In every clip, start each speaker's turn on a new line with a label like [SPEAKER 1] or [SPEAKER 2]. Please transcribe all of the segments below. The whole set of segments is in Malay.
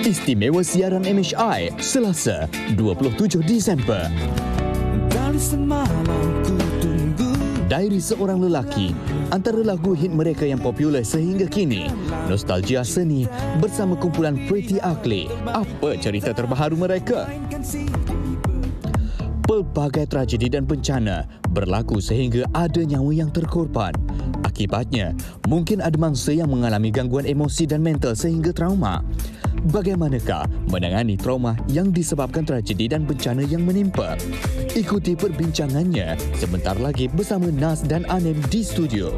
[SPEAKER 1] Istimewa siaran MHI, Selasa, 27 Disember.
[SPEAKER 2] Dari semalam ku tunggu.
[SPEAKER 1] Diary seorang lelaki, antara lagu hit mereka yang popular sehingga kini. Nostalgia seni bersama kumpulan Pretty Ugly. Apa cerita terbaru mereka? Pelbagai tragedi dan bencana berlaku sehingga ada nyawa yang terkorban. Akibatnya, mungkin ada mangsa yang mengalami gangguan emosi dan mental sehingga trauma. Bagaimanakah menangani trauma yang disebabkan tragedi dan bencana yang menimpa? Ikuti perbincangannya sebentar lagi bersama Nas dan Anem di studio.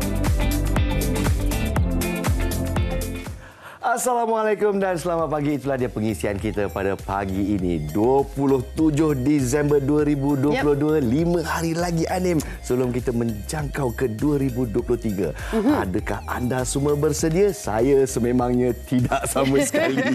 [SPEAKER 3] Assalamualaikum dan selamat pagi. Itulah dia pengisian kita pada pagi ini, 27 Disember 2022. 5 hari lagi, Anim, sebelum kita menjangkau ke 2023. Adakah anda semua bersedia? Saya sememangnya tidak sama sekali.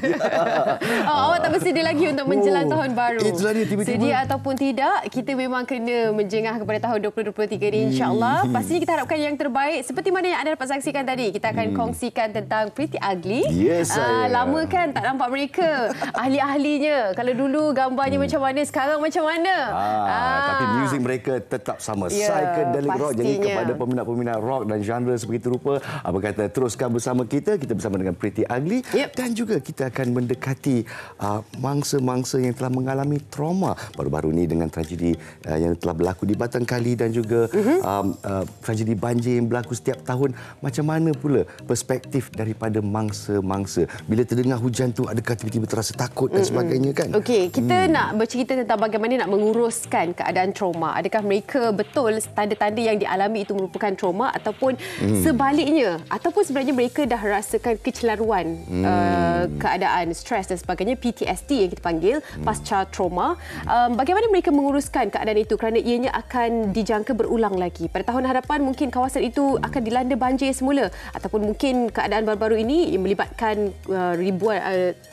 [SPEAKER 4] Awak tak bersedia lagi untuk menjelang tahun baru.
[SPEAKER 3] Itulah dia, tiba-tiba.
[SPEAKER 4] Sedia ataupun tidak, kita memang kena menjengah kepada tahun 2023 ini, insyaAllah. Pastinya kita harapkan yang terbaik. Seperti mana yang anda dapat saksikan tadi, kita akan kongsikan tentang Pretty Ugly.
[SPEAKER 3] Yes,
[SPEAKER 4] lama kan tak nampak mereka. Ahli-ahlinya. Kalau dulu gambarnya macam mana, sekarang macam mana.
[SPEAKER 3] Tapi muzik mereka tetap sama. Psychedelic rock. Jadi kepada peminat-peminat rock dan genre sebegitu rupa, apa kata, teruskan bersama kita. Kita bersama dengan Pretty Ugly. Dan juga kita akan mendekati mangsa-mangsa yang telah mengalami trauma baru-baru ini dengan tragedi yang telah berlaku di Batang Kali dan juga tragedi banjir yang berlaku setiap tahun. Macam mana pula perspektif daripada mangsa-mangsa? Bila terdengar hujan tu, adakah tiba-tiba terasa takut dan sebagainya, kan?
[SPEAKER 4] Okey, kita nak bercerita tentang bagaimana nak menguruskan keadaan trauma. Adakah mereka betul tanda-tanda yang dialami itu merupakan trauma ataupun sebaliknya, ataupun sebenarnya mereka dah rasakan kecelaruan keadaan stres dan sebagainya, PTSD yang kita panggil, pasca trauma. Bagaimana mereka menguruskan keadaan itu kerana ianya akan dijangka berulang lagi. Pada tahun hadapan mungkin kawasan itu akan dilanda banjir semula, ataupun mungkin keadaan baru-baru ini melibatkan ribuan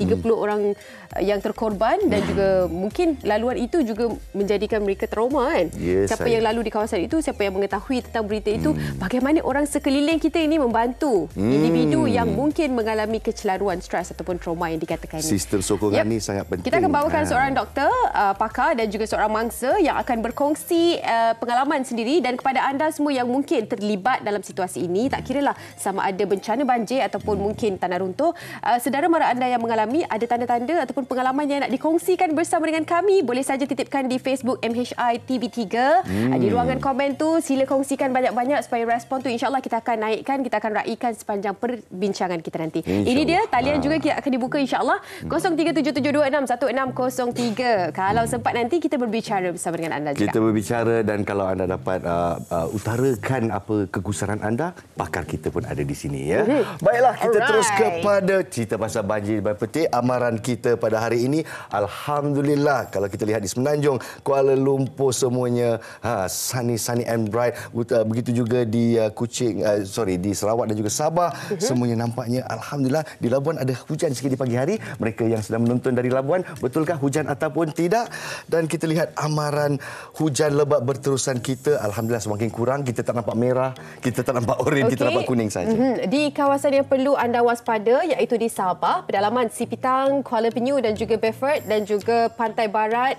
[SPEAKER 4] 30 orang yang terkorban dan juga mungkin laluan itu juga menjadikan mereka trauma, kan? Siapa yang lalu di kawasan itu, siapa yang mengetahui tentang berita itu, bagaimana orang sekeliling kita ini membantu individu yang mungkin mengalami kecelaruan stres ataupun trauma yang dikatakan ini.
[SPEAKER 3] Sistem sokongan ini sangat penting.
[SPEAKER 4] Kita akan bawakan seorang doktor, pakar dan juga seorang mangsa yang akan berkongsi pengalaman sendiri, dan kepada anda semua yang mungkin terlibat dalam situasi ini, tak kiralah sama ada bencana banjir ataupun mungkin tanah runtuh, saudara mara anda yang mengalami ada tanda-tanda ataupun pengalaman yang nak dikongsikan bersama dengan kami, boleh saja titipkan di Facebook MHI TV3. Di ruangan komen tu sila kongsikan banyak-banyak supaya respon tu insya-Allah kita akan naikkan, kita akan raikan sepanjang perbincangan kita nanti. Ini dia talian juga akan dibuka insya-Allah 0377261603. Kalau sempat nanti kita berbicara bersama dengan anda juga.
[SPEAKER 3] Kita berbicara, dan kalau anda dapat utarakan apa kegusaran anda, pakar kita pun ada di sini, ya. Baiklah, kita terus kepada cerita pasal banjir di Petik. Amaran kita pada hari ini, alhamdulillah, kalau kita lihat di Semenanjung, Kuala Lumpur semuanya sunny and bright. Begitu juga di Kuching, di Sarawak dan juga Sabah, semuanya nampaknya alhamdulillah. Di Labuan ada hujan sikit di pagi hari. Mereka yang sedang menonton dari Labuan, betulkah hujan ataupun tidak? Dan kita lihat amaran hujan lebat berterusan kita, alhamdulillah semakin kurang. Kita tak nampak merah, kita tak nampak oranye, kita nampak kuning saja.
[SPEAKER 4] Di kawasan yang perlu anda waspada iaitu di Sabah, pedalaman Sipitang, Kuala Penyu dan juga Beaufort, dan juga pantai barat,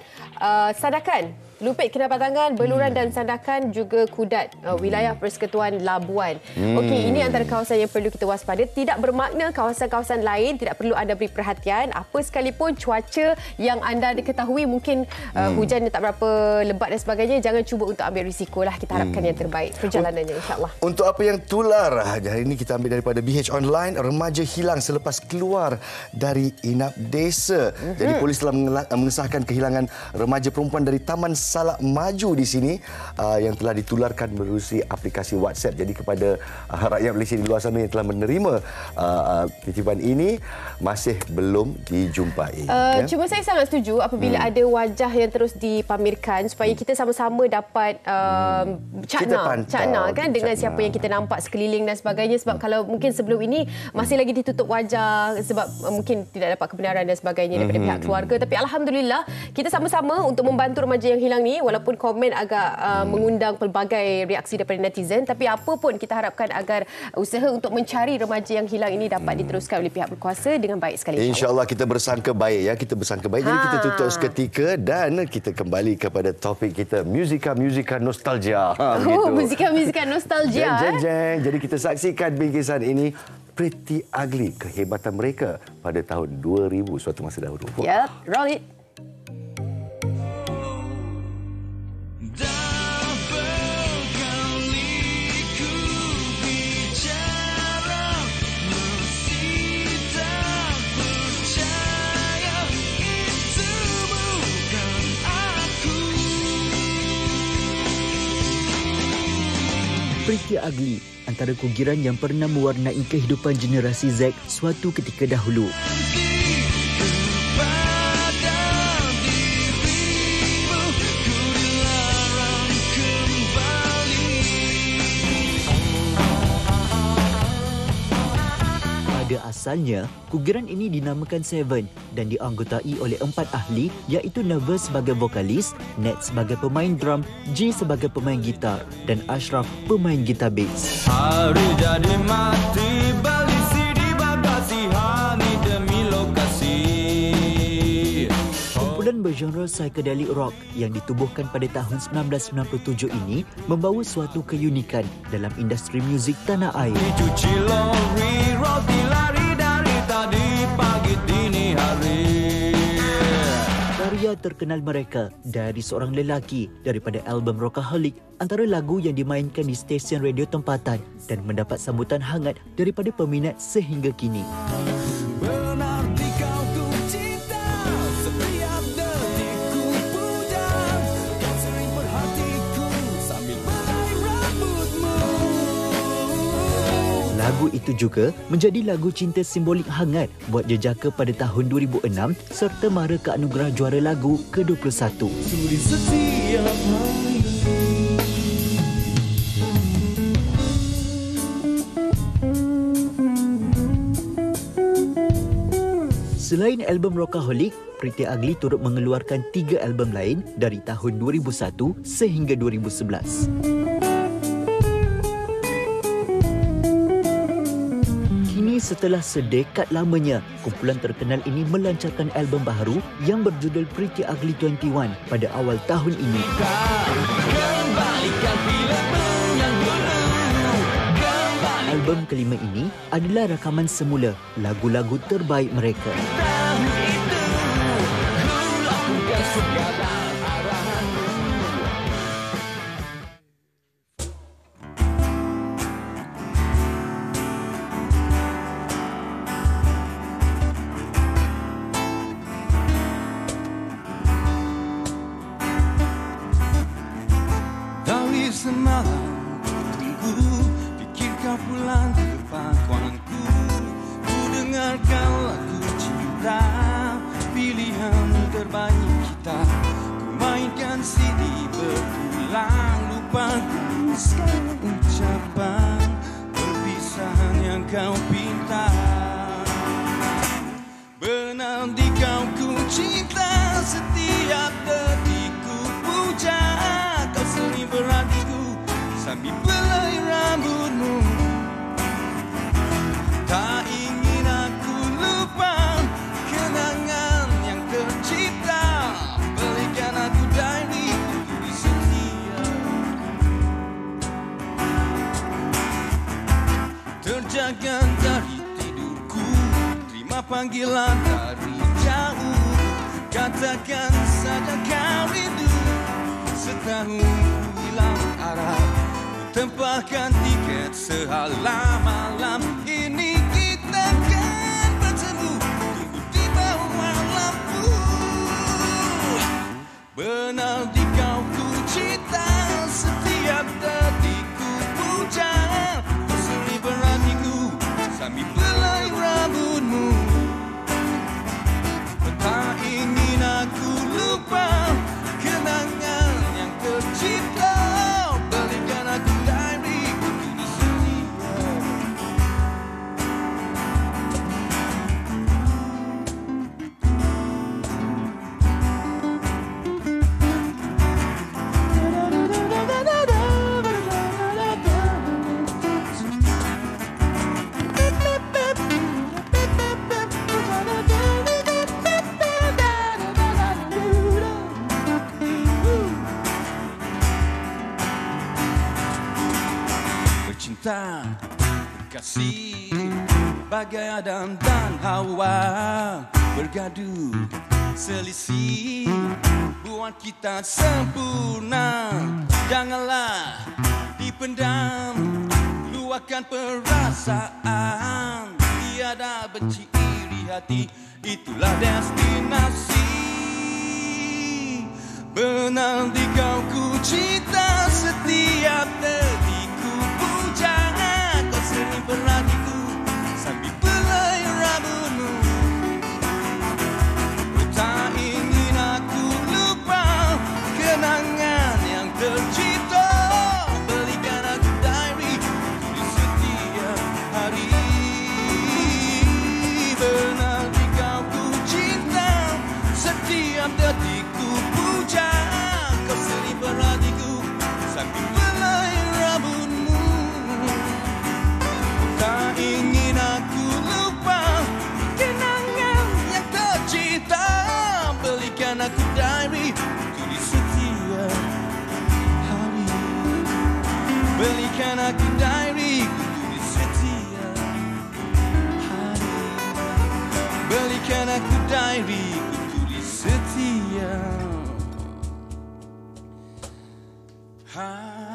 [SPEAKER 4] Sandakan, Lupit, Kinabatangan, Beluran dan Sandakan, juga Kudat, wilayah Persekutuan Labuan. Okey, ini antara kawasan yang perlu kita waspada. Tidak bermakna kawasan-kawasan lain tidak perlu anda beri perhatian. Apa sekalipun cuaca yang anda ketahui mungkin hujan tak berapa lebat dan sebagainya, jangan cuba untuk ambil risikolah. Kita harapkan yang terbaik perjalanannya, insya-Allah.
[SPEAKER 3] Untuk apa yang tular, hari ini kita ambil daripada BH Online. Remaja hilang selepas keluar dari inap desa. Jadi polis telah mengesahkan kehilangan remaja perempuan dari Taman Salak Maju di sini yang telah ditularkan melalui aplikasi WhatsApp. Jadi kepada rakyat Malaysia di luar sana yang telah menerima titipan ini, masih belum dijumpai.
[SPEAKER 4] Cuma saya sangat setuju apabila ada wajah yang terus dipamerkan supaya kita sama-sama dapat cakna kan dengan siapa yang kita nampak sekeliling dan sebagainya. Sebab kalau mungkin sebelum ini masih lagi ditutup wajah sebab mungkin tidak dapat kebenaran dan sebagainya daripada pihak keluarga. Tapi alhamdulillah kita sama-sama untuk membantu remaja yang hilang hilang ni, walaupun komen agak mengundang pelbagai reaksi daripada netizen, tapi apa pun kita harapkan agar usaha untuk mencari remaja yang hilang ini dapat diteruskan oleh pihak berkuasa dengan baik sekali.
[SPEAKER 3] InsyaAllah kita bersangka baik ya. Kita bersangka baik. Jadi kita tutup seketika dan kita kembali kepada topik kita, muzika nostalgia.
[SPEAKER 4] Muzika nostalgia.
[SPEAKER 3] Jadi kita saksikan bingkisan ini, Pretty Ugly, kehebatan mereka pada tahun 2000 suatu masa dahulu.
[SPEAKER 4] Yep, roll it.
[SPEAKER 5] Pretty Ugly, antara kugiran yang pernah mewarnai kehidupan generasi Z suatu ketika dahulu. Pada asalnya, kugiran ini dinamakan Seven dan dianggotai oleh 4 ahli, iaitu Nervous sebagai vokalis, Ned sebagai pemain drum, G sebagai pemain gitar dan Ashraf pemain gitar bass.
[SPEAKER 2] Hari jadi mati balik CD bagasi hani demi lokasi.
[SPEAKER 5] Kumpulan bergenre psychedelic rock yang ditubuhkan pada tahun 1997 ini membawa suatu keunikan dalam industri muzik tanah air.
[SPEAKER 2] Cuci lori, roti lari dari tadi pagi dini hari.
[SPEAKER 5] Karya terkenal mereka dari seorang lelaki daripada album Rockaholic, antara lagu yang dimainkan di stesen radio tempatan dan mendapat sambutan hangat daripada peminat sehingga kini.
[SPEAKER 2] Benar di kau ku cinta, setiap detikku puja. Kau sering perhatiku sambil belai rambutmu.
[SPEAKER 5] Lagu itu juga menjadi lagu cinta simbolik hangat buat jejaka pada tahun 2006 serta mara ke anugerah juara lagu ke-21.
[SPEAKER 2] Sudi setiap hari.
[SPEAKER 5] Selain album Rockaholic, Pretty Ugly turut mengeluarkan 3 album lain dari tahun 2001 sehingga 2011. Kini setelah sedekad lamanya, kumpulan terkenal ini melancarkan album baru yang berjudul Pretty Ugly 21 pada awal tahun ini.
[SPEAKER 2] Kembalikan filmmu yang dulu.
[SPEAKER 5] Album kelima ini adalah rakaman semula lagu-lagu terbaik mereka.
[SPEAKER 2] Tahun itu ku lakukan segala arahanmu. Dari semalam tunggu, pikir kau pulang di depan ruanganku. Ku dengarkan lagu cinta, pilihan terbaik kita. Ku mainkan CD berulang, lupakan segala ucapan perpisahan yang kau pinta. Benar di kau ku cinta, setiap detikku puja. Kau sering berhatiku sambil belai rambutmu. Tak ingin aku lupa kenangan yang tercipta. Berikan aku diriku di setia. Terjaga dari tidurku, terima panggilan dari jauh. Katakan saja kau rindu, setahun hilang arah. Tempahkan tiket sehalaman ini, kita kan bertemu. Tunggu di bawah lampu. Benar di kau ku cinta, setiap detikku puja. Kau sering berhatiku sambil belai rambutmu. Tak ingin aku lupa kenangan yang tercipta. Berikan aku diriku di setia. kasih. Bagai Adam dan Hawa bergaduh selisih, buat kita sempurna. Janganlah dipendam, luahkan perasaan. Tiada benci iri hati, itulah destinasi. Benar di kau ku cinta, setiap detikku puja. Kau sering perhatiku sambil belai rambutmu. Tak ingin aku lupa kenangan yang tercipta. Belikan aku diary di setiap hari. Benar di kau ku cinta, setiap detikku puja. Kau sering perhatiku sambil belai rambutmu. Tak ingin aku lupa kenangan yang tercipta. Belikan aku diary di setiap hari. Belikan aku diary di setiap hari. Belikan aku diary di setiap hari.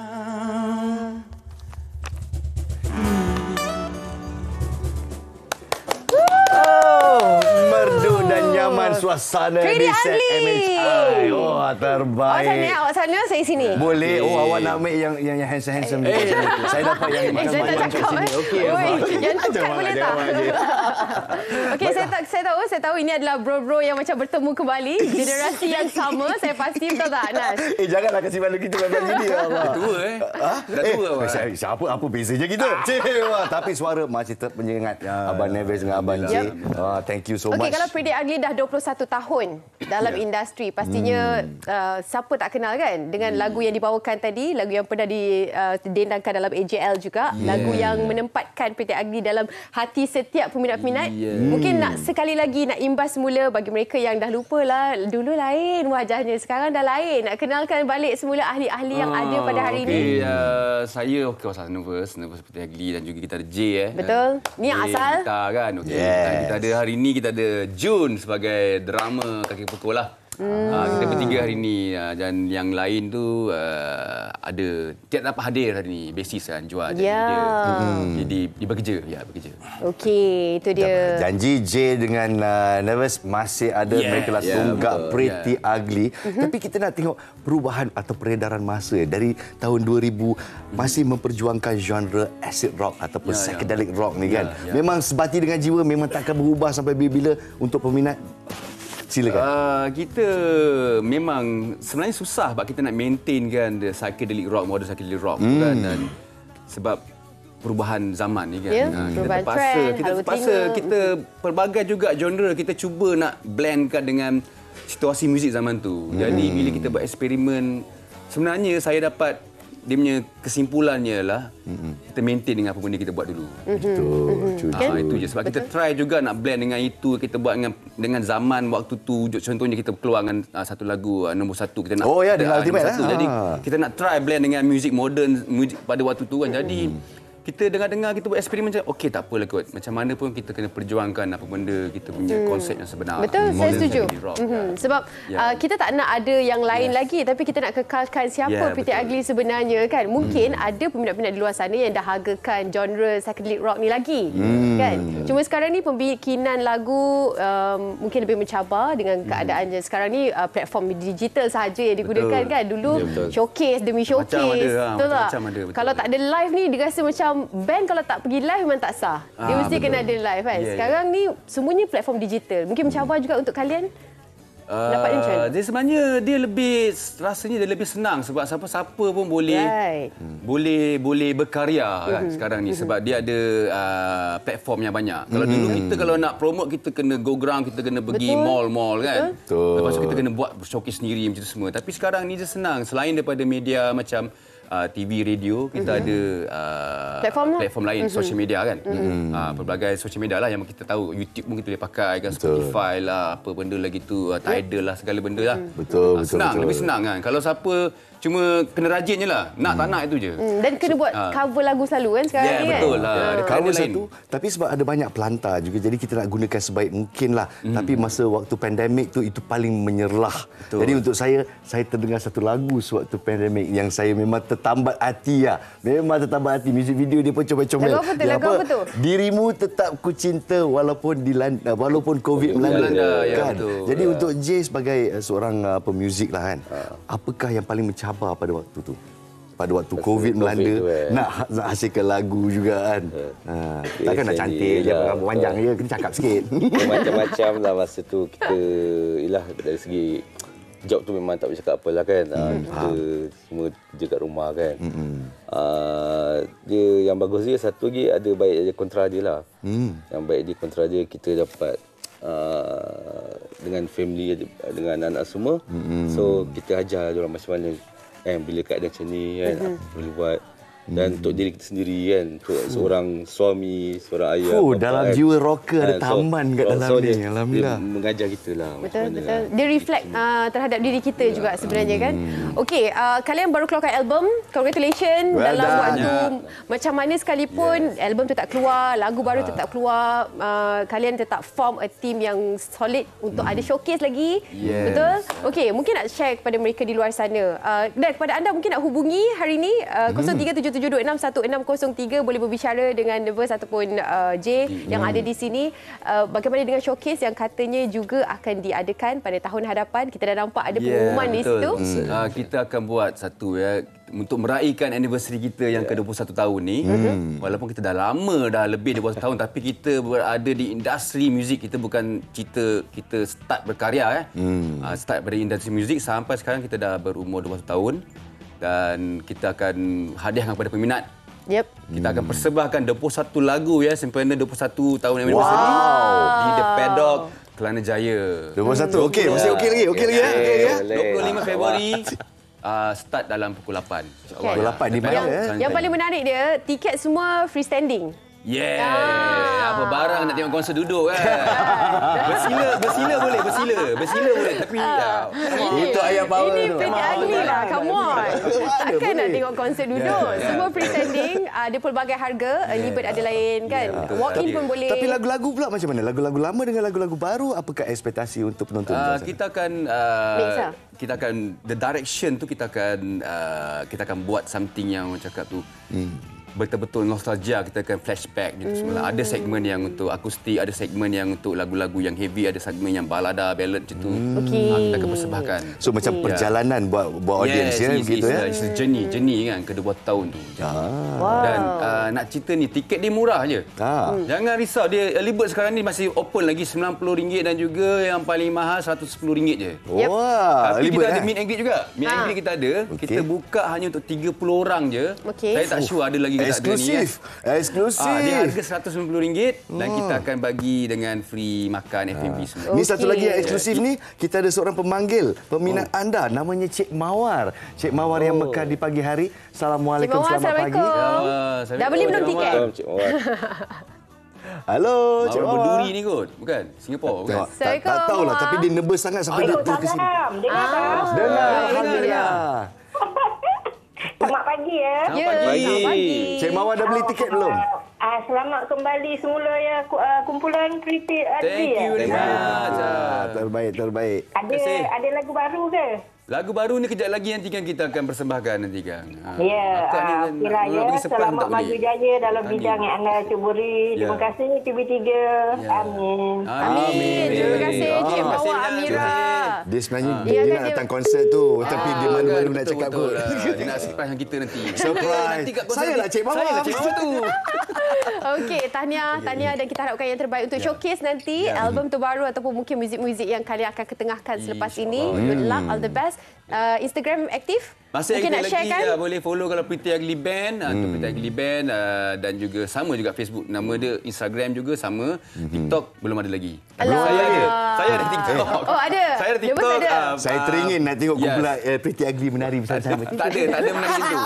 [SPEAKER 3] Merdu dan nyaman suasana
[SPEAKER 4] Pretty
[SPEAKER 3] di set
[SPEAKER 4] Ugly.
[SPEAKER 3] MHI. Oh, terbaik.
[SPEAKER 4] Awak sana, saya sini.
[SPEAKER 3] Boleh. Oh, awak nak ambil yang handsome-handsome ni. Saya dapat yang
[SPEAKER 4] Saya tak
[SPEAKER 3] macam
[SPEAKER 4] cakap.
[SPEAKER 3] sini. Okey.
[SPEAKER 4] Oi, yang tu kat boleh tak? Okey, saya tahu ini adalah bro-bro yang macam bertemu kembali, generasi yang sama. Saya pasti, betul tak, Nas?
[SPEAKER 3] Janganlah kasih malu kita macam gini. Allah.
[SPEAKER 6] Tua Dah tua awak.
[SPEAKER 3] Siapa apa bezanya kita? Tapi suara masih tetap menyengat. Abang Neves dengan Abang J. Thank you so much.
[SPEAKER 4] Okey, kalau Pretty Ugly dah 21 tahun dalam industri, pastinya siapa tak kenal kan dengan lagu yang dibawakan tadi, lagu yang pernah didendangkan dalam AJL juga, lagu yang menempatkan Pretty Ugly dalam hati setiap peminat-peminat. Mungkin nak sekali lagi nak imbas semula bagi mereka yang dah lupa lah, dulu lain wajahnya, sekarang dah lain. Nak kenalkan balik semula ahli-ahli yang ada pada hari ini.
[SPEAKER 6] Saya pasal nervous Pretty Ugly, dan juga kita ada J.
[SPEAKER 4] Betul. Ni yang asal.
[SPEAKER 6] Kita kan. Kita ada hari ini, kita ada Jun sebagai drama kaki pukul lah. Kita bertiga hari ini, dan yang lain tu ada tidak dapat hadir hari ini, basis kan jual. Jadi dia bekerja, bekerja.
[SPEAKER 4] Okey, itu dia.
[SPEAKER 3] Janji J dengan Neves masih ada, mereka lah tunggak Pretty Ugly. Tapi kita nak tengok perubahan atau peredaran masa dari tahun 2000 masih memperjuangkan genre acid rock ataupun psychedelic rock ni kan. Memang sebati dengan jiwa, memang takkan berubah sampai bila-bila untuk peminat. Silakan.
[SPEAKER 6] Kita memang sebenarnya susah sebab kita nak maintain kan the psychedelic rock, modern psychedelic rock kan, dan sebab perubahan zaman ni kan. Kita terpaksa kita pelbagai juga genre kita cuba nak blendkan dengan situasi muzik zaman tu. Jadi bila kita buat eksperimen, sebenarnya saya dapat dia punya kesimpulannya lah kita maintain dengan apa benda kita buat dulu.
[SPEAKER 3] Betul.
[SPEAKER 6] Itu je sebab kita try juga nak blend dengan itu, kita buat dengan zaman waktu tu. Contohnya kita keluar dengan satu lagu nombor 1 kita nak
[SPEAKER 3] dengan Ultimate lah.
[SPEAKER 6] Jadi kita nak try blend dengan muzik moden, muzik pada waktu tu kan. Jadi kita dengar-dengar, kita buat eksperimen macam okey, tak apalah kot. Macam mana pun kita kena perjuangkan apa benda kita punya konsep yang sebenar.
[SPEAKER 4] Betul, saya setuju. Sebab kita tak nak ada yang lain lagi, tapi kita nak kekalkan siapa Pretty Ugly sebenarnya kan. Mungkin ada peminat-peminat di luar sana yang dah hargakan genre psychedelic rock ni lagi. Kan? Cuma sekarang ni pembikinan lagu mungkin lebih mencabar dengan keadaannya. Sekarang ni platform digital sahaja yang digunakan kan. Dulu showcase demi showcase. Betul tak? Kalau tak ada live ni, dia rasa macam band kalau tak pergi live memang tak sah. Dia mesti kena ada live kan. Sekarang ni semuanya platform digital. Mungkin mencabar juga untuk kalian. Dapat macam mana?
[SPEAKER 6] Dia sebenarnya dia lebih, rasanya dia lebih senang sebab siapa-siapa pun boleh boleh berkarya kan sekarang ni sebab dia ada platform yang banyak. Kalau dulu kita kalau nak promote kita kena go ground, kita kena pergi mall-mall kan. Lepas tu kita kena buat showcase sendiri macam tu semua. Tapi sekarang ni dia senang, selain daripada media macam TV, radio, kita ada platform lain, social media kan. Pelbagai social media lah yang kita tahu. YouTube pun kita boleh pakai kan, Spotify lah, apa benda lagi tu, Tidal lah, segala benda lah.
[SPEAKER 3] Betul.
[SPEAKER 6] Lebih senang kan. Kalau siapa Cuma kena rajin je lah. Nak tak nak itu je.
[SPEAKER 4] Dan kena buat cover lagu selalu kan sekarang ni kan?
[SPEAKER 6] Betul lah. Ada
[SPEAKER 3] Cover
[SPEAKER 6] lain.
[SPEAKER 3] satu, tapi sebab ada banyak pelantar juga, jadi kita nak gunakan sebaik mungkin lah. Tapi masa waktu pandemik tu, itu paling menyerlah.
[SPEAKER 6] Betul.
[SPEAKER 3] Jadi untuk saya terdengar satu lagu sewaktu pandemik yang saya memang tertambat hati lah. Memang tertambat hati. Muzik video dia pun comel-comel.
[SPEAKER 4] Lagu apa tu?
[SPEAKER 3] Dia
[SPEAKER 4] Lagu apa tu?
[SPEAKER 3] Dirimu tetap ku cinta walaupun walaupun COVID melanda.
[SPEAKER 6] Ya,
[SPEAKER 3] Kan?
[SPEAKER 6] betul.
[SPEAKER 3] Jadi untuk Jay sebagai seorang pemuzik lah kan, apakah yang paling mencabar pada waktu tu? Pada waktu COVID melanda, nak hasilkan lagu juga kan. Takkan nak cantik je, rambut panjang je, kena cakap sikit.
[SPEAKER 7] Macam-macam lah masa tu kita, ialah dari segi job tu memang tak boleh cakap apalah kan. Kita semua kerja kat rumah kan. Dia yang bagus dia satu lagi ada baik dia kontra dia lah. Yang baik dia kontra dia kita dapat dengan family, dengan anak semua. So kita ajar dia orang macam mana bila keadaan macam ni kan, apa boleh buat. Dan untuk diri kita sendiri kan, untuk seorang suami, seorang ayah.
[SPEAKER 3] Dalam
[SPEAKER 7] kan.
[SPEAKER 3] jiwa rocker ada taman kat dalam ni.
[SPEAKER 7] Dia
[SPEAKER 3] Alhamdulillah.
[SPEAKER 7] mengajar kita lah.
[SPEAKER 4] Betul. Dia reflect terhadap diri kita juga sebenarnya kan. Okey, kalian baru keluarkan album. Congratulations.
[SPEAKER 3] Well
[SPEAKER 4] dalam
[SPEAKER 3] done.
[SPEAKER 4] waktu macam mana sekalipun, album tu tak keluar, lagu baru tu tak keluar, kalian tetap form a team yang solid untuk ada showcase lagi. Betul? Okey, mungkin nak share kepada mereka di luar sana. Dan kepada anda mungkin nak hubungi hari ini 0377261603 boleh berbicara dengan Nervous ataupun J yang ada di sini. Bagaimana dengan showcase yang katanya juga akan diadakan pada tahun hadapan? Kita dah nampak ada pengumuman di situ.
[SPEAKER 6] Kita akan buat satu untuk meraihkan anniversary kita yang ke-21 tahun ni. Walaupun kita dah lama, dah lebih 21 tahun, tapi kita berada di industri muzik. Kita bukan cerita kita start berkarya start dari industri muzik sampai sekarang kita dah berumur 21 tahun. Dan kita akan hadiahkan kepada peminat. Kita akan persembahkan 21 lagu sempena 21 tahun anniversary di The Paddock, Kelana Jaya.
[SPEAKER 3] 21. Okey, masih okey lagi. Okey lagi ya.
[SPEAKER 6] 25 Februari start dalam pukul 8.
[SPEAKER 3] Pukul 8 di mana
[SPEAKER 4] Yang paling menarik dia, tiket semua freestanding.
[SPEAKER 6] Apa barang nak tengok konser duduk kan. Bersila boleh, bersila boleh, tapi
[SPEAKER 3] itu ayam power
[SPEAKER 4] Ini
[SPEAKER 3] tu.
[SPEAKER 4] pretty ugly lah, come on. Takkan nak tengok konser duduk. Semua freestanding, ada pelbagai harga, early bird ada lain kan. Walk-in pun boleh.
[SPEAKER 3] Tapi lagu-lagu pula macam mana? Lagu-lagu lama dengan lagu-lagu baru, apakah ekspektasi untuk penonton?
[SPEAKER 6] Kita akan kita akan the direction tu kita akan buat something yang orang cakap tu betul-betul nostalgia. Kita akan flashback gitu semula. Ada segmen yang untuk akustik, ada segmen yang untuk lagu-lagu yang heavy, ada segmen yang balada, ballad macam tu. Kita akan persembahkan.
[SPEAKER 3] So macam perjalanan buat audience begitu ya.
[SPEAKER 6] It's a journey kan ke 20 tahun tu. Dan nak cerita ni tiket dia murah je. Jangan risau, dia early bird sekarang ni masih open lagi RM90 dan juga yang paling mahal RM110 je. Tapi kita ada meet and greet juga. Meet and greet kita ada. Kita buka hanya untuk 30 orang je. Saya tak sure ada lagi ke tak ada ni. Eksklusif. Dia harga RM190 dan kita akan bagi dengan free makan F&B semua.
[SPEAKER 3] Ni satu lagi yang eksklusif ni, kita ada seorang pemanggil peminat anda, namanya Cik Mawar. Cik Mawar yang mekar di pagi hari. Assalamualaikum, selamat pagi.
[SPEAKER 4] Dah beli belum tiket?
[SPEAKER 3] Halo, Cik Mawar.
[SPEAKER 6] Berduri ni kot, bukan? Singapura, bukan?
[SPEAKER 3] Tak tahulah, tapi dia nervous sangat sampai dia turun ke sini. Dengar, alhamdulillah.
[SPEAKER 8] Selamat pagi ya.
[SPEAKER 6] Selamat pagi.
[SPEAKER 3] Cik Mawar dah beli tiket belum?
[SPEAKER 8] Selamat kembali semula ya kumpulan Pretty Ugly.
[SPEAKER 6] Thank you very much.
[SPEAKER 3] Terbaik.
[SPEAKER 8] Ada lagu baru ke?
[SPEAKER 6] Lagu baru ni kejap lagi nanti kan kita akan persembahkan nanti kan.
[SPEAKER 8] Ya, okeylah ya. Selamat maju jaya dalam bidang yang anda cuburi. Terima kasih TV3. Amin.
[SPEAKER 4] Amin. Terima kasih Cik Mawar Amira.
[SPEAKER 3] Dia sebenarnya dia nak datang konsert tu, tapi dia malu-malu nak cakap kot.
[SPEAKER 6] Dia nak surprise dengan kita nanti.
[SPEAKER 3] Surprise. Saya lah Cik Mawar.
[SPEAKER 6] Saya lah Cik Mawar tu.
[SPEAKER 4] Okey, tahniah dan kita harapkan yang terbaik untuk showcase nanti album terbaru ataupun mungkin muzik-muzik yang kalian akan ketengahkan selepas ini. Good luck, all the best. Instagram aktif?
[SPEAKER 6] Masih
[SPEAKER 4] mungkin
[SPEAKER 6] aktif
[SPEAKER 4] nak
[SPEAKER 6] lagi,
[SPEAKER 4] sharekan?
[SPEAKER 6] boleh follow kalau Pretty Ugly Band. Untuk Pretty Ugly Band dan juga sama juga Facebook. Nama dia Instagram juga sama. TikTok belum ada lagi. Saya ada TikTok.
[SPEAKER 4] Oh, ada?
[SPEAKER 6] Saya ada TikTok.
[SPEAKER 3] Saya teringin nak tengok kumpulan Pretty Ugly menari bersama-sama.
[SPEAKER 6] Tak ada menari macam tu.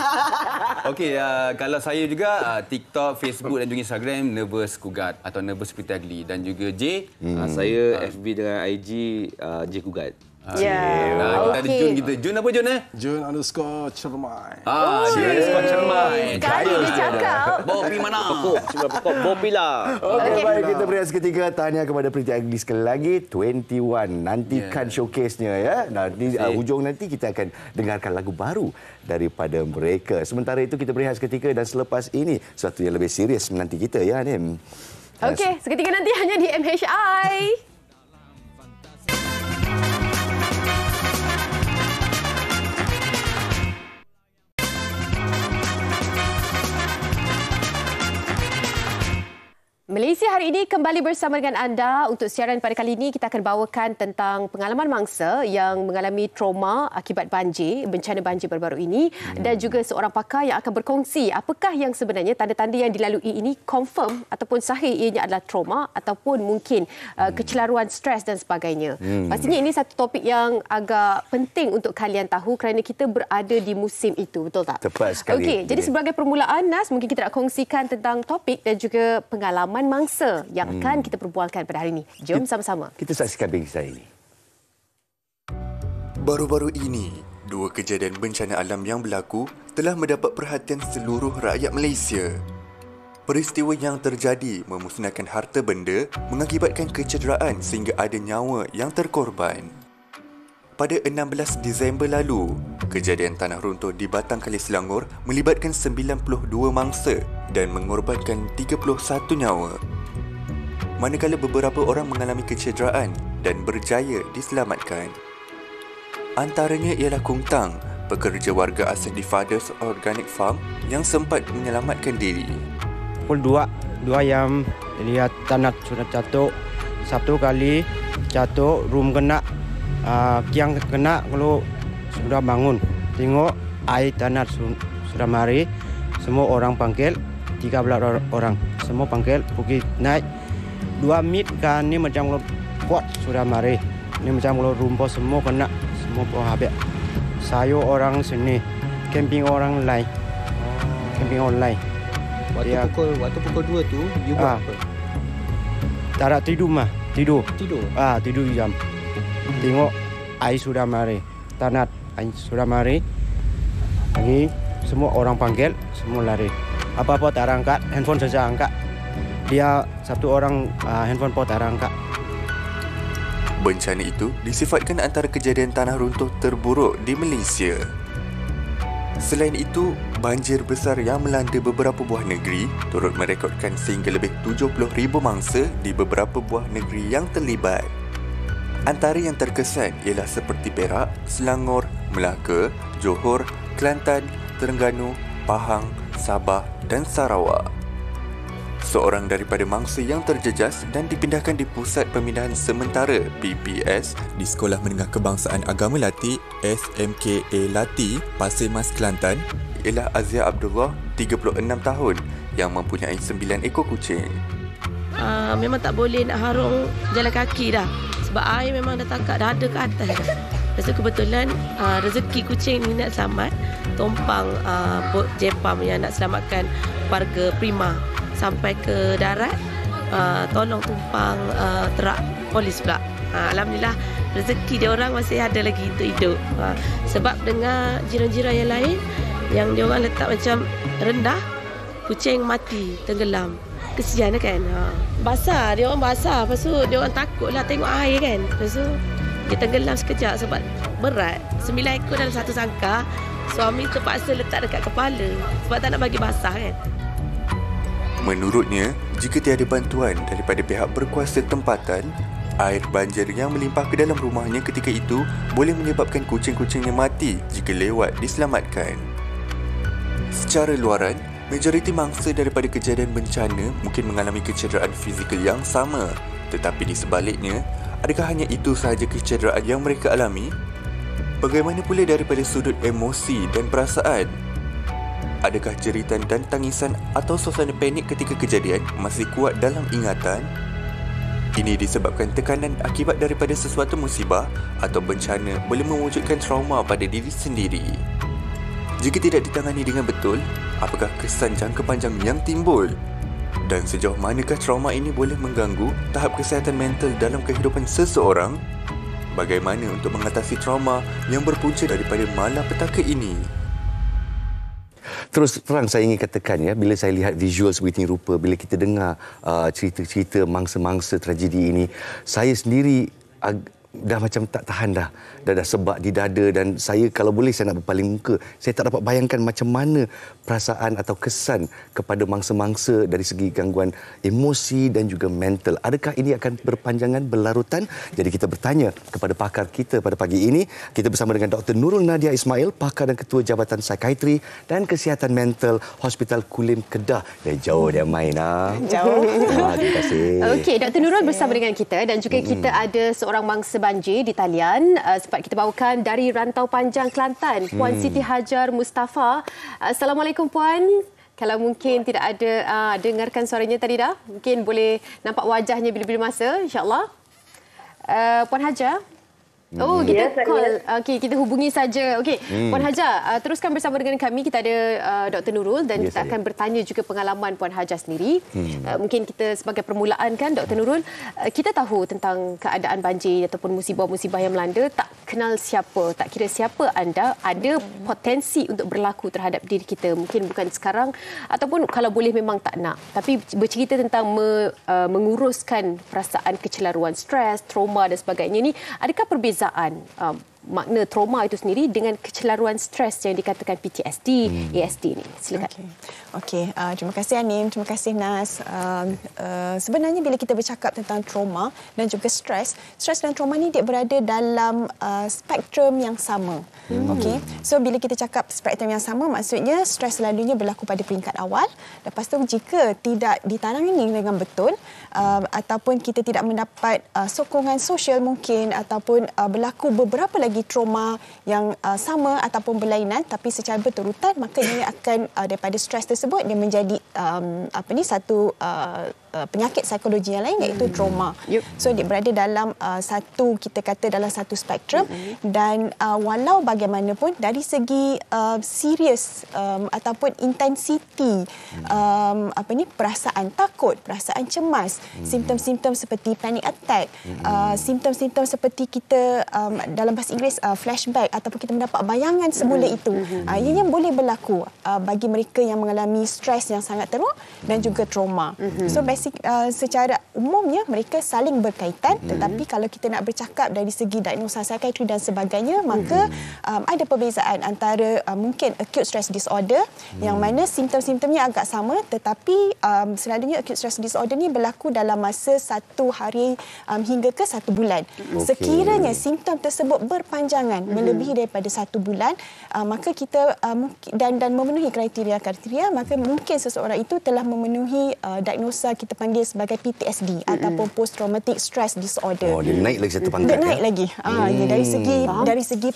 [SPEAKER 6] Okey, kalau saya juga TikTok, Facebook dan juga Instagram Nervous Kugat atau Nervous Pretty Ugly dan juga J.
[SPEAKER 7] Saya FB dengan IG J Kugat.
[SPEAKER 6] Kita ada Jun kita. Jun apa Jun
[SPEAKER 9] Jun_Cermai.
[SPEAKER 6] Jun _Cermai.
[SPEAKER 4] Kali dia cakap.
[SPEAKER 6] Bopi mana?
[SPEAKER 7] Pokok Bopi lah.
[SPEAKER 3] Okey, baik, kita beri seketika tanya kepada Pretty Ugly sekali lagi. 21, nantikan showcase-nya ya. Nanti hujung nanti kita akan dengarkan lagu baru daripada mereka. Sementara itu kita berehat seketika dan selepas ini sesuatu yang lebih serius menanti kita ya Nim.
[SPEAKER 4] Okey, seketika nanti hanya di MHI. Malaysia hari ini kembali bersama dengan anda. Untuk siaran pada kali ini, kita akan bawakan tentang pengalaman mangsa yang mengalami trauma akibat banjir, bencana banjir baru-baru ini dan juga seorang pakar yang akan berkongsi apakah yang sebenarnya tanda-tanda yang dilalui ini confirm ataupun sahih ianya adalah trauma ataupun mungkin kecelaruan stres dan sebagainya. Pastinya ini satu topik yang agak penting untuk kalian tahu kerana kita berada di musim itu, betul tak?
[SPEAKER 3] Tepat sekali.
[SPEAKER 4] Okey, jadi sebagai permulaan Nas, mungkin kita nak kongsikan tentang topik dan juga pengalaman mangsa yang akan kita perbualkan pada hari ini. Jom sama-sama.
[SPEAKER 3] Kita saksikan berita ini.
[SPEAKER 10] Baru-baru ini, dua kejadian bencana alam yang berlaku telah mendapat perhatian seluruh rakyat Malaysia. Peristiwa yang terjadi memusnahkan harta benda mengakibatkan kecederaan sehingga ada nyawa yang terkorban. Pada 16 Disember lalu, kejadian tanah runtuh di Batang Kali Selangor melibatkan 92 mangsa dan mengorbankan 31 nyawa. Manakala beberapa orang mengalami kecederaan dan berjaya diselamatkan. Antaranya ialah Kung Tang, pekerja warga asal di Fathers Organic Farm yang sempat menyelamatkan diri.
[SPEAKER 11] Pukul 2 yang lihat tanah sudah jatuh. Satu kali jatuh, room kena, kiang kena, kalau sudah bangun. Tengok air tanah sudah mari, semua orang panggil, 13 orang. Semua panggil, pergi naik. 2 mit kan, ni macam kalau kuat sudah mari. Ni macam kalau rumput semua kena, semua pun habis. Saya orang sini, camping orang lain. Camping online.
[SPEAKER 12] Waktu pukul 2 tu, you buat apa?
[SPEAKER 11] Tak ada tidur mah. Tidur.
[SPEAKER 12] Tidur
[SPEAKER 11] jam. Tengok air sudah mari. Tanah air sudah mari. Lagi semua orang panggil, semua lari. Apa-apa tak angkat, handphone saja angkat. Dia satu orang handphone pun tak angkat.
[SPEAKER 10] Bencana itu disifatkan antara kejadian tanah runtuh terburuk di Malaysia. Selain itu, banjir besar yang melanda beberapa buah negeri turut merekodkan sehingga lebih 70,000 mangsa di beberapa buah negeri yang terlibat. Antara yang terkesan ialah seperti Perak, Selangor, Melaka, Johor, Kelantan, Terengganu, Pahang, Sabah dan Sarawak. Seorang daripada mangsa yang terjejas dan dipindahkan di Pusat Pemindahan Sementara PPS di Sekolah Menengah Kebangsaan Agama Lati SMKA Lati, Pasir Mas, Kelantan ialah Azia Abdullah, 36 tahun yang mempunyai 9 ekor kucing.
[SPEAKER 13] Memang tak boleh nak harung jalan kaki dah sebab air memang dah takat dada ke atas dah. Lepas tu kebetulan rezeki kucing ni nak selamat, tumpang bot Jepam yang nak selamatkan warga Prima sampai ke darat, tolong tumpang terak polis pula. Alhamdulillah rezeki dia orang masih ada lagi untuk hidup. Sebab dengar jiran-jiran yang lain yang dia orang letak macam rendah, kucing mati tenggelam. Kesian kan. Basah, dia orang basah. Lepas tu dia orang takutlah tengok air kan. Lepas tu dia tenggelam sekejap sebab berat. 9 ekor dalam satu sangkar. Suami terpaksa letak dekat kepala sebab tak nak bagi basah kan.
[SPEAKER 10] Menurutnya, jika tiada bantuan daripada pihak berkuasa tempatan, air banjir yang melimpah ke dalam rumahnya ketika itu boleh menyebabkan kucing-kucingnya mati jika lewat diselamatkan. Secara luaran, majoriti mangsa daripada kejadian bencana mungkin mengalami kecederaan fizikal yang sama. Tetapi di sebaliknya, adakah hanya itu sahaja kecederaan yang mereka alami? Bagaimana pula daripada sudut emosi dan perasaan? Adakah jeritan dan tangisan atau suasana panik ketika kejadian masih kuat dalam ingatan? Ini disebabkan tekanan akibat daripada sesuatu musibah atau bencana boleh mewujudkan trauma pada diri sendiri. Jika tidak ditangani dengan betul, apakah kesan jangka panjang yang timbul? Dan sejauh manakah trauma ini boleh mengganggu tahap kesihatan mental dalam kehidupan seseorang? bagaimana untuk mengatasi trauma yang berpunca daripada malapetaka ini.
[SPEAKER 3] Terus terang saya ingin katakan ya, bila saya lihat visual sebegitu rupa, bila kita dengar cerita-cerita mangsa-mangsa tragedi ini, saya sendiri dah macam tak tahan dah sebab di dada, dan saya kalau boleh saya nak berpaling muka. Saya tak dapat bayangkan macam mana perasaan atau kesan kepada mangsa-mangsa dari segi gangguan emosi dan juga mental. Adakah ini akan berpanjangan, berlarutan? Jadi kita bertanya kepada pakar kita pada pagi ini. Kita bersama dengan Dr. Nurul Nadia Ismail, pakar dan ketua Jabatan Psikiatri dan Kesihatan Mental Hospital Kulim Kedah. Dari jauh dia main.
[SPEAKER 4] Jauh.
[SPEAKER 3] Terima kasih.
[SPEAKER 4] Okey, Dr. Nurul bersama dengan kita, dan juga kita ada seorang mangsa banjir di talian. Sempat kita bawakan dari Rantau Panjang, Kelantan, Puan Siti Hajar Mustafa. Assalamualaikum Puan. Kalau mungkin tidak ada dengarkan suaranya tadi dah, mungkin boleh nampak wajahnya bila-bila masa, insya-Allah. Puan Hajar. Oh, kita call. Okey, kita hubungi saja. Okey, Puan Hajar, teruskan bersama dengan kami. Kita ada Dr. Nurul, dan kita akan bertanya juga pengalaman Puan Hajar sendiri. Mungkin kita sebagai permulaan kan, Dr. Nurul, kita tahu tentang keadaan banjir ataupun musibah-musibah yang melanda. Tak kenal siapa, tak kira siapa anda, ada potensi untuk berlaku terhadap diri kita. Mungkin bukan sekarang, ataupun kalau boleh memang tak nak. Tapi bercerita tentang menguruskan perasaan kecelaruan, stres, trauma dan sebagainya ni, adakah perbezaan makna trauma itu sendiri dengan kecelaruan stres yang dikatakan PTSD, ASD ni? Silakan.
[SPEAKER 14] Okey, terima kasih Anim, terima kasih Nas. Sebenarnya bila kita bercakap tentang trauma dan juga stres dan trauma ni dia berada dalam spektrum yang sama. Okey. So bila kita cakap spektrum yang sama, maksudnya stres selalunya berlaku pada peringkat awal. Lepas tu jika tidak ditangani dengan betul, ataupun kita tidak mendapat sokongan sosial mungkin, ataupun berlaku beberapa lagi trauma yang sama ataupun berlainan tapi secara berturutan, maka ia akan daripada stres tersebut dia menjadi satu penyakit psikologi yang lain, iaitu trauma. So dia berada dalam kita kata dalam satu spektrum, dan walau bagaimanapun dari segi serius ataupun intensiti perasaan takut, perasaan cemas, simptom-simptom seperti panic attack, simptom-simptom seperti kita dalam bahasa Inggeris flashback, ataupun kita mendapat bayangan semula itu, ianya boleh berlaku bagi mereka yang mengalami stres yang sangat teruk dan juga trauma. So secara umumnya mereka saling berkaitan, tetapi kalau kita nak bercakap dari segi diagnosa psikiatri dan sebagainya, maka ada perbezaan antara mungkin acute stress disorder yang mana simptom-simptomnya agak sama, tetapi selalunya acute stress disorder ni berlaku dalam masa 1 hari hingga ke 1 bulan. Sekiranya simptom tersebut berpanjangan melebihi daripada 1 bulan, maka kita dan memenuhi kriteria, maka mungkin seseorang itu telah memenuhi diagnosa kita panggil sebagai PTSD ataupun post traumatic stress disorder.
[SPEAKER 3] Oh, dia naik lagi satu pangkat.
[SPEAKER 14] Dia naik lagi. Dari segi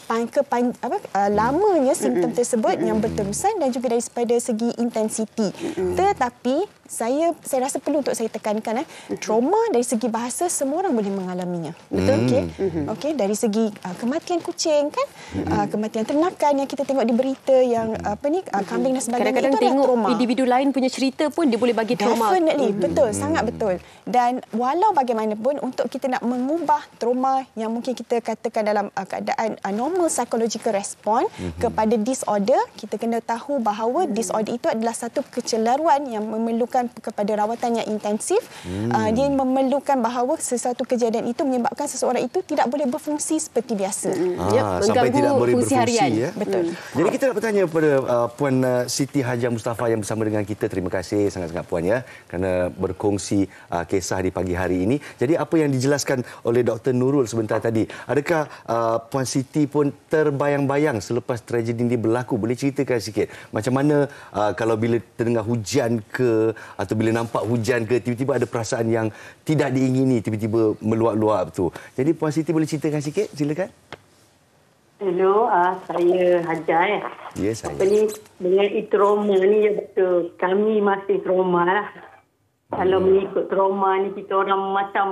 [SPEAKER 14] lamanya simptom tersebut yang berterusan, dan juga daripada segi intensiti. Tetapi saya rasa perlu untuk saya tekankan, trauma dari segi bahasa semua orang boleh mengalaminya. Betul? Okey, dari segi kematian kucing kan, kematian ternakan yang kita tengok di berita yang kambing dan sebagainya,
[SPEAKER 4] kadang-kadang
[SPEAKER 14] itu
[SPEAKER 4] tengok
[SPEAKER 14] trauma.
[SPEAKER 4] Individu lain punya cerita pun dia boleh bagi trauma.
[SPEAKER 14] Definitely, betul, sangat betul. Dan walau bagaimanapun, untuk kita nak mengubah trauma yang mungkin kita katakan dalam keadaan normal psychological response kepada disorder, kita kena tahu bahawa disorder itu adalah satu kecelaruan yang memerlukan kepada rawatan yang intensif. Dia memerlukan bahawa sesuatu kejadian itu menyebabkan seseorang itu tidak boleh berfungsi seperti biasa.
[SPEAKER 3] Sampai tidak boleh berfungsi
[SPEAKER 14] harian.
[SPEAKER 3] Ya.
[SPEAKER 14] Betul.
[SPEAKER 3] Jadi kita nak bertanya kepada Puan Siti Hajar Mustafa yang bersama dengan kita. Terima kasih sangat-sangat Puan ya kerana berkongsi kisah di pagi hari ini. Jadi apa yang dijelaskan oleh Dr. Nurul sebentar tadi, adakah Puan Siti pun terbayang-bayang selepas tragedi ini berlaku? Boleh ceritakan sikit macam mana kalau bila terdengar hujan ke, atau bila nampak hujan ke, tiba-tiba ada perasaan yang tidak diingini tiba-tiba meluap-luap tu. Jadi Puan Siti boleh ceritakan sikit? Silakan.
[SPEAKER 8] Hello, saya Hajar ya.
[SPEAKER 3] Ya, saya.
[SPEAKER 8] Dengan trauma ni, ya betul. Kami masih trauma lah. Kalau mengikut trauma ni, kita orang macam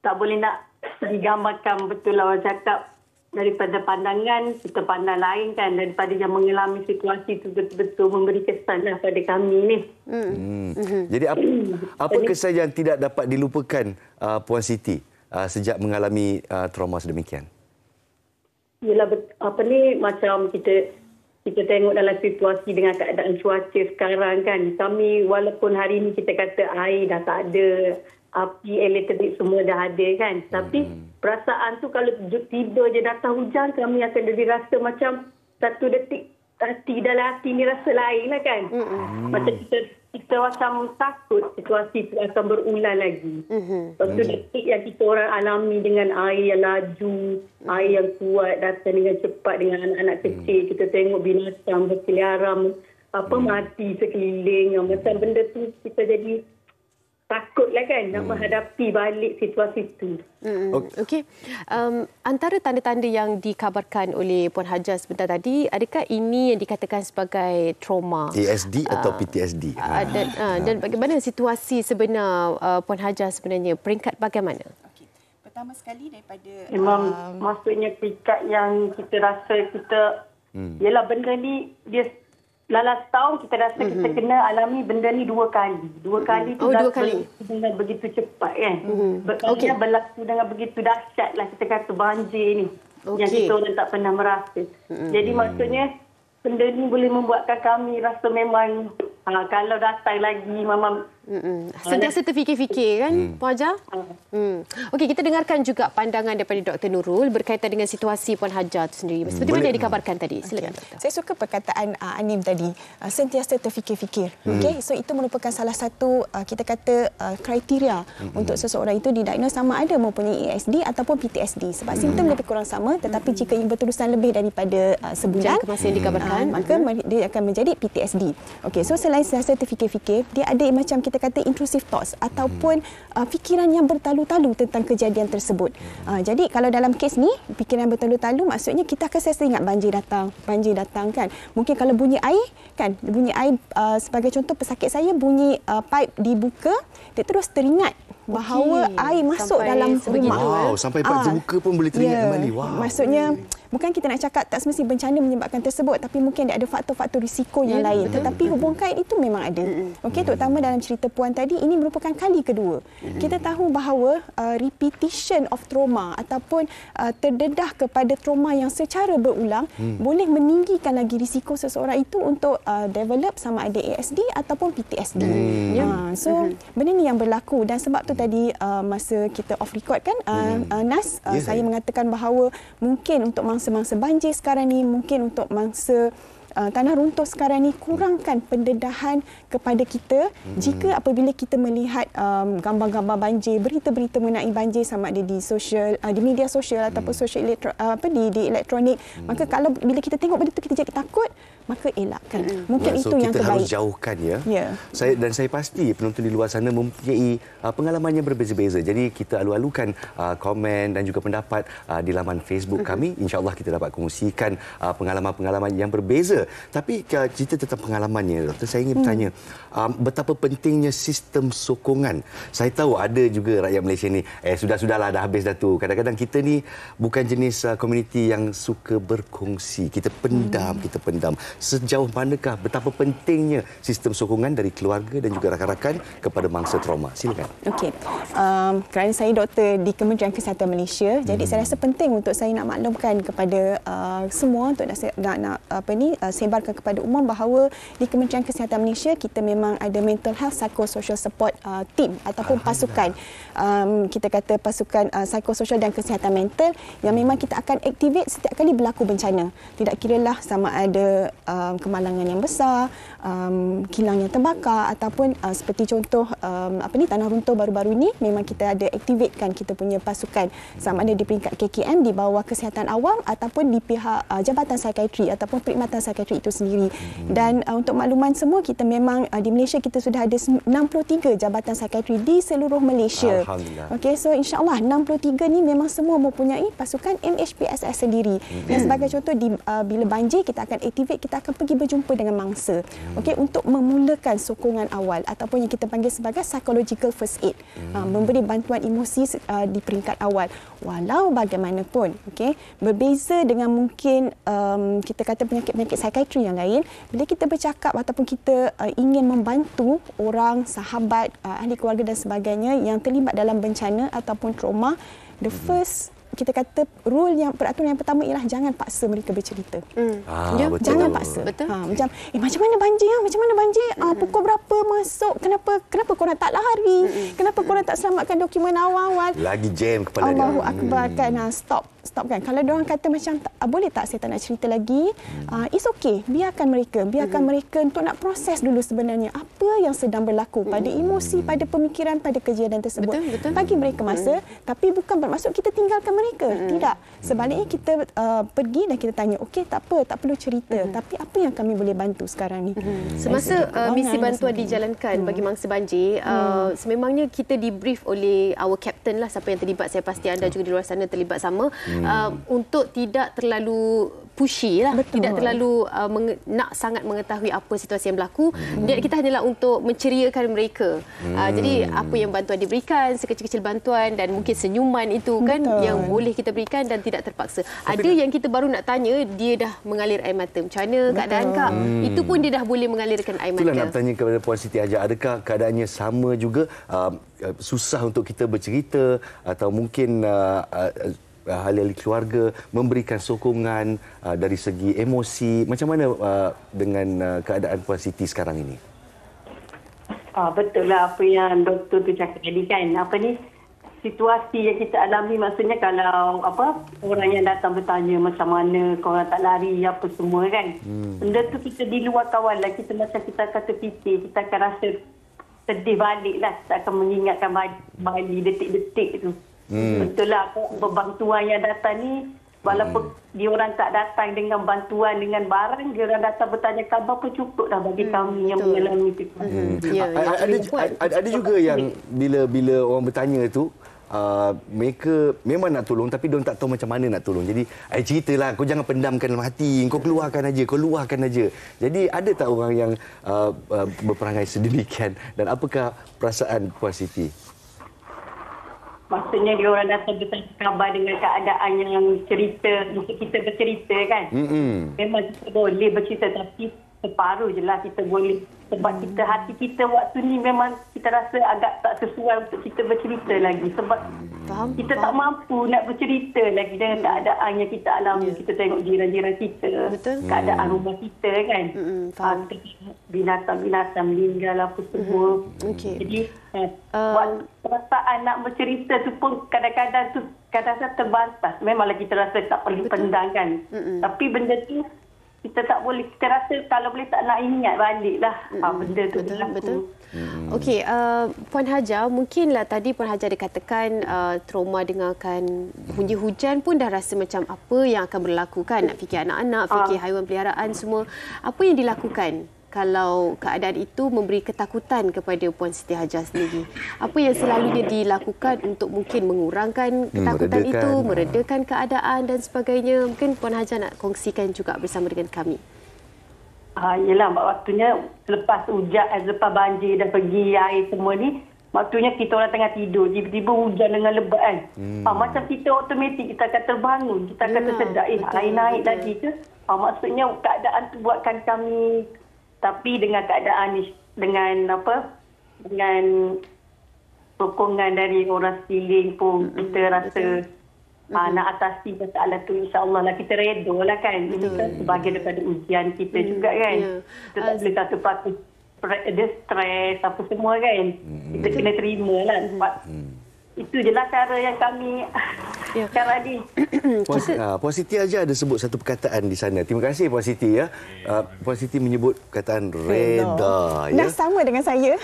[SPEAKER 8] tak boleh nak digambarkan betul lah orang cakap. Daripada pandangan, kita pandang lain kan. Daripada yang mengalami situasi itu betul-betul memberi kesan lah pada kami ni.
[SPEAKER 3] Jadi apa kesan yang tidak dapat dilupakan Puan Siti sejak mengalami trauma sedemikian?
[SPEAKER 8] Yelah, macam kita tengok dalam situasi dengan keadaan cuaca sekarang kan. Kami walaupun hari ni kita kata air dah tak ada, api, elektrik semua dah ada kan. Tapi perasaan tu kalau tiba je datang hujan, kami akan jadi rasa macam satu detik dalam hati ni rasa lain lah kan. Macam kita macam takut situasi itu akan berulang lagi. Satu detik yang kita orang alami dengan air yang laju, air yang kuat datang dengan cepat dengan anak-anak kecil. Kita tengok binatang berkeliaran, mati sekeliling. Macam benda tu kita jadi takutlah kan nak menghadapi balik situasi itu.
[SPEAKER 4] Okey. Antara tanda-tanda yang dikabarkan oleh Puan Hajah sebentar tadi, adakah ini yang dikatakan sebagai trauma?
[SPEAKER 3] ASD atau PTSD?
[SPEAKER 4] Dan bagaimana situasi sebenar Puan Hajah sebenarnya? Peringkat bagaimana?
[SPEAKER 14] Pertama sekali daripada...
[SPEAKER 8] Memang maksudnya peringkat yang kita rasa ialah benda ni dia dalam setahun kita rasa kita kena alami benda ni 2 kali. 2 kali tu dengan begitu cepat kan. Berkali berlaku dengan begitu dahsyat lah kita kata banjir ni. Yang kita orang tak pernah merasa. Jadi maksudnya benda ni boleh membuatkan kami rasa memang kalau datang lagi memang
[SPEAKER 4] sentiasa terfikir-fikir kan, Puan Hajah? Okey, kita dengarkan juga pandangan daripada Dr. Nurul berkaitan dengan situasi Puan Hajah itu sendiri. Seperti mana yang dikabarkan tadi. Silakan.
[SPEAKER 14] Saya suka perkataan Anim tadi, sentiasa terfikir-fikir. Okay? So itu merupakan salah satu kita kata kriteria untuk seseorang itu didiagnos sama ada mempunyai ASD ataupun PTSD. Sebab simptom lebih kurang sama, tetapi jika yang berterusan lebih daripada sebulan,
[SPEAKER 4] masa yang dikabarkan,
[SPEAKER 14] maka dia akan menjadi PTSD. Okey, so selain sentiasa terfikir-fikir, dia ada macam kita kata intrusive thoughts ataupun fikiran yang bertalu-talu tentang kejadian tersebut. Jadi kalau dalam kes ni fikiran bertalu-talu maksudnya kita akan sentiasa ingat banjir datang kan. Mungkin kalau bunyi air kan, sebagai contoh pesakit saya bunyi pipe dibuka, dia terus teringat bahawa air masuk dalam rumah.
[SPEAKER 3] Sampai pipe terbuka pun boleh teringat kembali.
[SPEAKER 14] Maksudnya bukan kita nak cakap tak semesti bencana menyebabkan tersebut, tapi mungkin dia ada faktor-faktor risiko yang lain. Tetapi hubung kait itu memang ada. Okey, terutama dalam cerita Puan tadi, ini merupakan kali kedua. Kita tahu bahawa repetition of trauma ataupun terdedah kepada trauma yang secara berulang boleh meninggikan lagi risiko seseorang itu untuk develop sama ada ASD ataupun PTSD. So benda ni yang berlaku, dan sebab tu tadi masa kita off record kan, Nas, saya mengatakan bahawa mungkin untuk mangsa banjir sekarang ni, mungkin untuk mangsa tanah runtuh sekarang ni, kurangkan pendedahan kepada kita jika apabila kita melihat gambar-gambar banjir, berita-berita mengenai banjir sama ada di media sosial ataupun di elektronik. Maka kalau bila kita tengok benda tu kita jadi takut, maka elakkan. Mungkin itu yang terbaik.
[SPEAKER 3] Kita harus jauhkan saya pasti penonton di luar sana mempunyai pengalaman yang berbeza-beza. Jadi kita alu-alukan komen dan juga pendapat di laman Facebook kami. InsyaAllah kita dapat kongsikan pengalaman-pengalaman yang berbeza. Tapi cerita tentang pengalamannya, Doktor, saya ingin bertanya betapa pentingnya sistem sokongan. Saya tahu ada juga rakyat Malaysia ni, sudahlah, dah habis dah tu. Kadang-kadang kita ni bukan jenis komuniti yang suka berkongsi. Kita pendam. Sejauh manakah betapa pentingnya sistem sokongan dari keluarga dan juga rakan-rakan kepada mangsa trauma? Silakan.
[SPEAKER 14] Okey. Kerana saya doktor di Kementerian Kesihatan Malaysia, jadi saya rasa penting untuk saya nak maklumkan kepada semua, untuk nak sebarkan kepada umum bahawa di Kementerian Kesihatan Malaysia kita memang ada mental health psychosocial support team ataupun pasukan. Kita kata pasukan psikososial dan kesihatan mental yang memang kita akan activate setiap kali berlaku bencana. Tidak kiralah sama ada kemalangan yang besar, kilang yang terbakar ataupun seperti contoh tanah runtuh baru-baru ini, memang kita ada activatekan kita punya pasukan sama ada di peringkat KKM di bawah kesihatan awam ataupun di pihak Jabatan Psikiatri ataupun perkhidmatan psikiatri itu sendiri. Dan untuk makluman semua, kita memang di Malaysia kita sudah ada 63 jabatan psikiatri di seluruh Malaysia. Okey, so insya-Allah 63 ni memang semua mempunyai pasukan MHPSS sendiri. Dan sebagai contoh bila banjir kita akan activate, kita akan pergi berjumpa dengan mangsa. Okey, untuk memulakan sokongan awal ataupun yang kita panggil sebagai psychological first aid. Memberi bantuan emosi di peringkat awal. Walau bagaimanapun, okey, berbeza dengan mungkin kita kata penyakit-penyakit psychiatry yang lain, bila kita bercakap ataupun kita ingin membantu orang, sahabat, ahli keluarga dan sebagainya yang terlibat dalam bencana ataupun trauma, the first kita kata peraturan yang pertama ialah jangan paksa mereka bercerita.
[SPEAKER 3] Betul.
[SPEAKER 14] Jangan paksa. Betul. Macam macam mana banjir? Macam mana banjir? Pukul berapa masuk? Kenapa korang tak lari? Kenapa korang tak selamatkan dokumen awal-awal?
[SPEAKER 3] Lagi jam kepala
[SPEAKER 14] Allahu Akbar kan. Stop kan. Kalau diorang kata macam boleh tak saya tak nak cerita lagi? It's okay. Biarkan mereka untuk nak proses dulu sebenarnya apa yang sedang berlaku pada emosi, pada pemikiran, pada kejadian tersebut.
[SPEAKER 4] Betul.
[SPEAKER 14] Bagi mereka masa, tapi bukan bermaksud kita tinggalkan mereka. Tidak. Sebaliknya kita pergi dan kita tanya, okey tak apa, tak perlu cerita. Tapi apa yang kami boleh bantu sekarang ni?
[SPEAKER 4] Semasa misi bantuan dijalankan bagi mangsa banjir, sememangnya kita debrief oleh our captain lah, siapa yang terlibat. Saya pasti anda juga di luar sana terlibat sama. Untuk tidak terlalu pushy lah. Betul. Tidak terlalu nak sangat mengetahui apa situasi yang berlaku. Niat kita hanyalah untuk menceriakan mereka. Jadi apa yang bantuan diberikan, sekecil-kecil bantuan dan mungkin senyuman itu kan yang boleh kita berikan dan tidak terpaksa. Ada yang kita baru nak tanya, dia dah mengalir air mata. Macam mana keadaan Kak? Itu pun dia dah boleh mengalirkan air mata.
[SPEAKER 3] Itulah nak bertanya kepada Puan Siti Hajar, adakah keadaannya sama juga, susah untuk kita bercerita atau mungkin ahli-ahli keluarga memberikan sokongan dari segi emosi? Macam mana dengan keadaan Puan Siti sekarang ini?
[SPEAKER 8] Betul lah apa yang doktor tu cakap tadi kan. Situasi yang kita alami, maksudnya kalau orang yang datang bertanya macam mana korang tak lari apa semua kan. Benda tu kita di luar kawal lah. Kita macam kita akan terfikir, kita akan rasa sedih balik lah. Kita akan mengingatkan balik detik-detik tu. Betul lah, bantuan yang datang ni, walaupun diorang tak datang dengan bantuan, dengan barang, diorang datang bertanya khabar pun cukup dah bagi kami yang mengalami situasi.
[SPEAKER 3] Ada juga yang bila orang bertanya tu, mereka memang nak tolong tapi diorang tak tahu macam mana nak tolong. Jadi, ceritalah, kau jangan pendamkan dalam hati, kau keluarkan aja. Jadi, ada tak orang yang berperangai sedemikian, dan apakah perasaan Puan Siti?
[SPEAKER 8] Maksudnya dia orang datang bertanya khabar dengan keadaan yang cerita, untuk kita bercerita kan. Memang kita boleh bercerita tapi separuh je lah kita boleh. Sebab kita, hati kita waktu ni memang kita rasa agak tak sesuai untuk kita bercerita lagi. Sebab kita tak mampu nak bercerita lagi dengan keadaan yang kita alami. Kita tengok jiran-jiran kita, keadaan rumah kita kan. Binatang-binatang meninggal apa semua. Jadi perasaan nak bercerita tu pun kadang-kadang terbatas. Memanglah kita rasa tak perlu pendam kan. Tapi benda tu kita tak boleh, kita rasa kalau boleh tak nak ingat balik lah benda tu berlaku.
[SPEAKER 4] Okey, Puan Hajar, mungkinlah tadi Puan Hajar dia katakan trauma dengarkan bunyi hujan pun dah rasa macam apa yang akan berlaku kan. Nak fikir anak-anak, fikir haiwan peliharaan semua. Apa yang dilakukan kalau keadaan itu memberi ketakutan kepada Puan Siti Hajar sendiri? Apa yang selalunya dilakukan untuk mungkin mengurangkan ketakutan itu, meredakan keadaan dan sebagainya? Mungkin Puan Hajar nak kongsikan juga bersama dengan kami.
[SPEAKER 8] Yelah, waktunya selepas hujan, selepas banjir dan pergi air semua ni, waktunya kita orang tengah tidur, tiba-tiba hujan dengan lebat kan. Macam kita automatik, kita akan terbangun, kita akan tersedak, air naik lagi ke? Maksudnya keadaan tu buatkan kami. Tapi dengan keadaan ni, dengan sokongan dari orang sekeliling pun kita rasa nak atasi masalah tu, insya-Allah lah kita reda lah kan. Ini kan sebahagian daripada ujian kita juga kan. Kita tak boleh satu patu ada stres apa semua kan. Kita kena terima lah sebab itu je lah cara yang kami sekarang ni.
[SPEAKER 3] Puan Siti Hajar ada sebut satu perkataan di sana. Terima kasih Puan Siti ya. Puan Siti menyebut perkataan reda.
[SPEAKER 14] Dah sama dengan saya.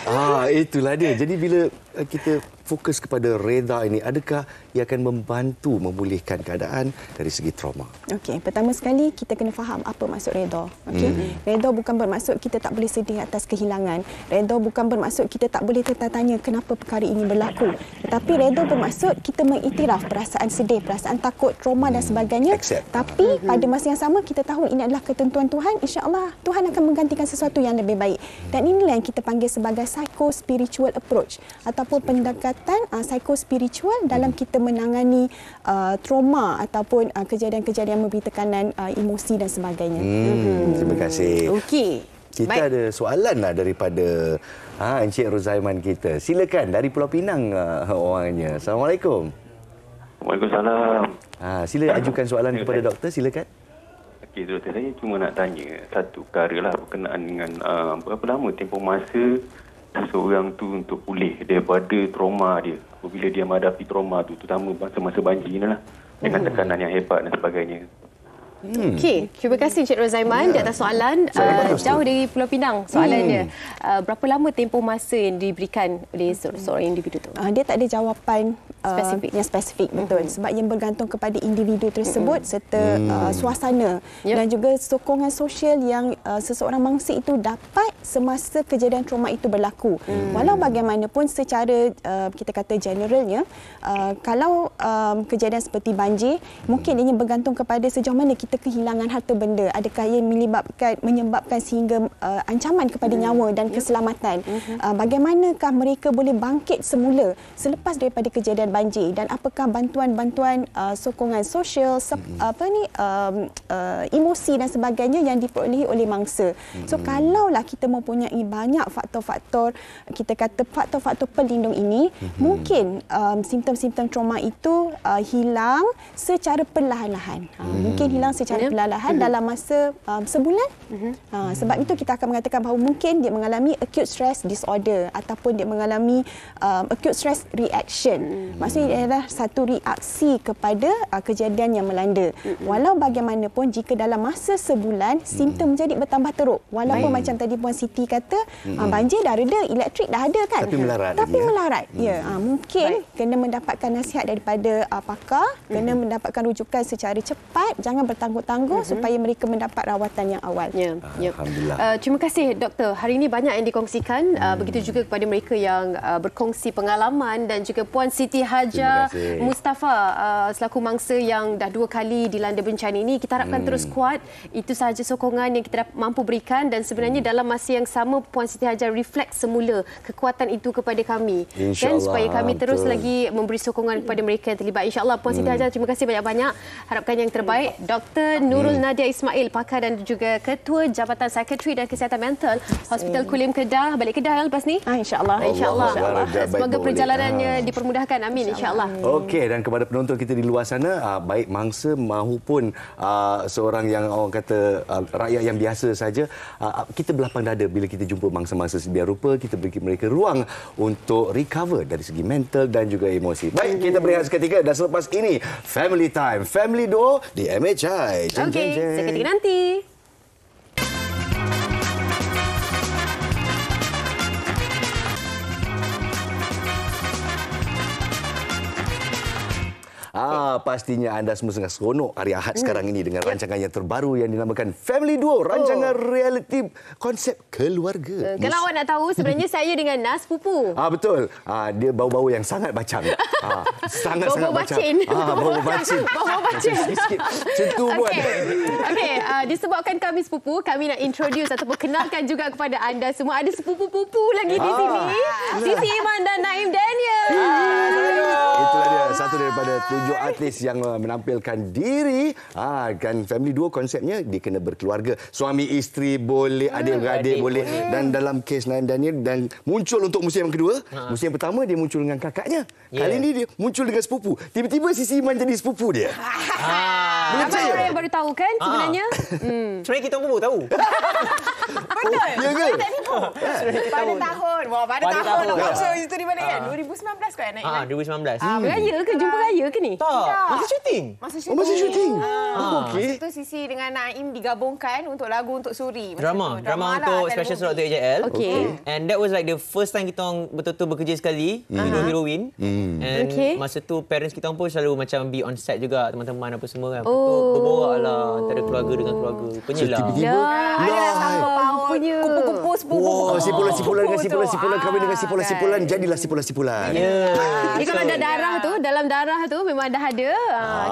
[SPEAKER 3] Itulah dia. Jadi bila kita fokus kepada reda ini, adakah ia akan membantu memulihkan keadaan dari segi trauma?
[SPEAKER 14] Okey, pertama sekali kita kena faham apa maksud reda. Okey. Reda bukan bermaksud kita tak boleh sedih atas kehilangan. Reda bukan bermaksud kita tak boleh tertanya kenapa perkara ini berlaku. Tetapi reda bermaksud kita mengiktiraf perasaan sedih, perasaan takut, trauma dan sebagainya. Tapi pada masa yang sama kita tahu ini adalah ketentuan Tuhan. Insya-Allah Tuhan akan menggantikan sesuatu yang lebih baik. Dan inilah yang kita panggil sebagai psycho-spiritual approach ataupun ataupun pendekatan psikospiritual dalam kita menangani trauma ataupun kejadian-kejadian yang memberi tekanan emosi dan sebagainya.
[SPEAKER 3] Terima kasih.
[SPEAKER 4] Okey.
[SPEAKER 3] Kita ada soalan lah daripada Encik Rozaiman kita. Silakan dari Pulau Pinang orangnya. Assalamualaikum.
[SPEAKER 15] Waalaikumsalam.
[SPEAKER 3] Sila ajukan soalan kepada doktor, silakan.
[SPEAKER 15] Okey, doktor, saya cuma nak tanya satu perkara lah berkenaan dengan berapa lama tempoh masa seseorang tu untuk pulih daripada trauma dia apabila dia menghadapi trauma tu, terutama masa banjir ni lah, dengan tekanan yang hebat dan sebagainya.
[SPEAKER 4] Okey, terima kasih Encik Rozaiman di atas soalan. Jauh dari Pulau Pinang soalannya. Berapa lama tempoh masa yang diberikan oleh seorang individu tu?
[SPEAKER 14] Dia tak ada jawapan yang spesifik, betul. Sebab yang bergantung kepada individu tersebut serta suasana dan juga sokongan sosial yang seseorang manusia itu dapat semasa kejadian trauma itu berlaku. Walau bagaimanapun secara kita kata generalnya, kalau kejadian seperti banjir, mungkin ia bergantung kepada sejauh mana kita kehilangan harta benda, adakah ia menyebabkan sehingga ancaman kepada nyawa dan keselamatan. Bagaimanakah mereka boleh bangkit semula selepas daripada kejadian banjir, dan apakah bantuan-bantuan sokongan sosial, emosi dan sebagainya yang diperolehi oleh mangsa. So kalaulah kita mempunyai banyak faktor-faktor, kita kata faktor-faktor pelindung ini, mungkin simptom-simptom trauma itu hilang secara perlahan-lahan. Mungkin hilang secara perlahan dalam masa sebulan. Sebab itu kita akan mengatakan bahawa mungkin dia mengalami acute stress disorder ataupun dia mengalami acute stress reaction. Maksudnya adalah satu reaksi kepada kejadian yang melanda. Walau bagaimanapun jika dalam masa sebulan simptom menjadi bertambah teruk, walaupun macam tadi Puan Siti kata banjir dah reda, elektrik dah ada kan, tapi melarat. Mungkin kena mendapatkan nasihat daripada pakar, kena mendapatkan rujukan secara cepat, jangan bertangguh-tangguh supaya mereka mendapat rawatan yang awal.
[SPEAKER 3] Alhamdulillah.
[SPEAKER 4] Terima kasih doktor. Hari ini banyak yang dikongsikan, begitu juga kepada mereka yang berkongsi pengalaman, dan juga Puan Siti Hajar Mustafa selaku mangsa yang dah 2 kali dilanda bencana ini. Kita harapkan terus kuat. Itu sahaja sokongan yang kita mampu berikan, dan sebenarnya dalam masa yang sama Puan Siti Hajar reflect semula kekuatan itu kepada kami, dan supaya kami terus lagi memberi sokongan kepada mereka yang terlibat. InsyaAllah. Puan Siti Hajar, terima kasih banyak-banyak. Harapkan yang terbaik. Dr. Nurul Nadia Ismail, pakar dan juga Ketua Jabatan Psikiatri dan Kesihatan Mental Hospital Kulim Kedah. Balik Kedah lepas ni?
[SPEAKER 14] InsyaAllah.
[SPEAKER 4] Semoga perjalanannya dipermudahkan. Amin. InsyaAllah.
[SPEAKER 3] Okey, dan kepada penonton kita di luar sana, baik mangsa maupun seorang yang orang kata rakyat yang biasa saja, kita berlapang dada bila kita jumpa mangsa-mangsa sebiar rupa. Kita beri mereka ruang untuk recover dari segi mental dan juga emosi. Baik, kita berehat seketika, dan selepas ini Family Time, Family Duo di MHI.
[SPEAKER 4] Okey, seketika nanti.
[SPEAKER 3] Pastinya anda semua sangat seronok hari Ahad sekarang ini dengan rancangan yang terbaru yang dinamakan Family Duo, rancangan realiti konsep keluarga.
[SPEAKER 4] Kalau awak nak tahu, sebenarnya saya dengan Nas pupu.
[SPEAKER 3] Betul. Dia bau-bau yang sangat bacang. Sangat-sangat bacang. Bau bacin.
[SPEAKER 4] Bau bacin.
[SPEAKER 3] Sikit-sikit. Macam tu pun.
[SPEAKER 4] Okey, disebabkan kami sepupu, kami nak introduce ataupun kenalkan juga kepada anda semua. Ada sepupu-pupu lagi di sini. Siti Iman dan Naim Daniel.
[SPEAKER 3] Itulah dia, satu daripada 7 artis yang menampilkan diri. Kan Family Duo konsepnya dia kena berkeluarga. Suami isteri boleh, adik-beradik boleh. Dan dalam kes Naim Daniel, dan muncul untuk musim yang kedua. Musim yang pertama dia muncul dengan kakaknya. Kali ini dia muncul dengan sepupu. Tiba-tiba Sisi Iman jadi sepupu dia.
[SPEAKER 4] Boleh percaya? Orang yang baru tahu kan sebenarnya?
[SPEAKER 12] Sebenarnya kita pun baru tahu.
[SPEAKER 14] Betul.
[SPEAKER 3] Ya ke?
[SPEAKER 14] Pada tahun. Pada tahun. So itu di mana kan? 2019 kan Naim?
[SPEAKER 12] 2019.
[SPEAKER 4] Beraya ke? Jumpa raya ke ni?
[SPEAKER 12] Tak. Masa syuting.
[SPEAKER 3] Masih syuting. Okey.
[SPEAKER 14] Itu Sisi dengan Naim digabungkan untuk lagu untuk Suri.
[SPEAKER 12] Drama untuk special slot untuk AJL.
[SPEAKER 4] Okey.
[SPEAKER 12] And that was like the first time kita orang betul-betul bekerja sekali, hero-heroin. And masa tu parents kita orang pun selalu macam be on set juga, teman-teman apa semua kan. Betul berborak lah antara keluarga dengan keluarga. Penyelah.
[SPEAKER 4] Punya
[SPEAKER 14] kupu-kupu sepupu.
[SPEAKER 3] Sipulan dengan sipulan kahwin dengan sipulan jadilah sipulan.
[SPEAKER 4] Jadi kalau ada darah tu, dalam darah tu memang dah ada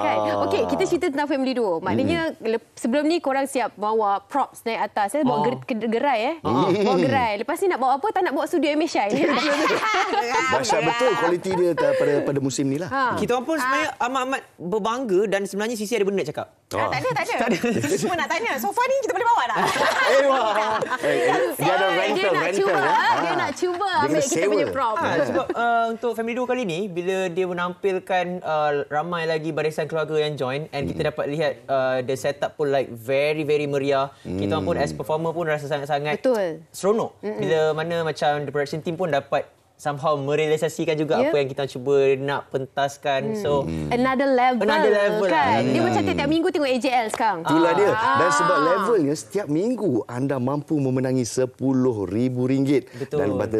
[SPEAKER 4] kan. Okey, Okey, kita cerita tentang family duo. Maknanya sebelum ni korang siap bawa props naik atas. Saya bawa gerai bawa gerai. Lepas ni nak bawa apa? Tak nak bawa studio Amy Shine.
[SPEAKER 3] Dahsyat betul kualiti dia pada musim ni lah.
[SPEAKER 12] Kita orang pun sebenarnya amat-amat berbangga dan sebenarnya Sisi ada benda nak cakap.
[SPEAKER 14] Tak ada. Kita cuma nak tanya. Sofa ni kita boleh bawa tak?
[SPEAKER 3] Dia ada rental.
[SPEAKER 4] Dia nak cuba ambil kita punya prop.
[SPEAKER 12] Sebab untuk family duo kali ni, bila dia menampilkan ramai lagi barisan keluarga yang join and kita dapat lihat the setup pun like very meriah. Kita orang pun as performer pun rasa sangat-sangat seronok. Bila mana macam the production team pun dapat somehow merealisasikan juga apa yang kita cuba nak pentaskan. So
[SPEAKER 4] another level kan. Dia macam tiap minggu tengok AJL sekarang.
[SPEAKER 3] Itulah dia. Dan sebab levelnya setiap minggu anda mampu memenangi RM10,000. Dan pada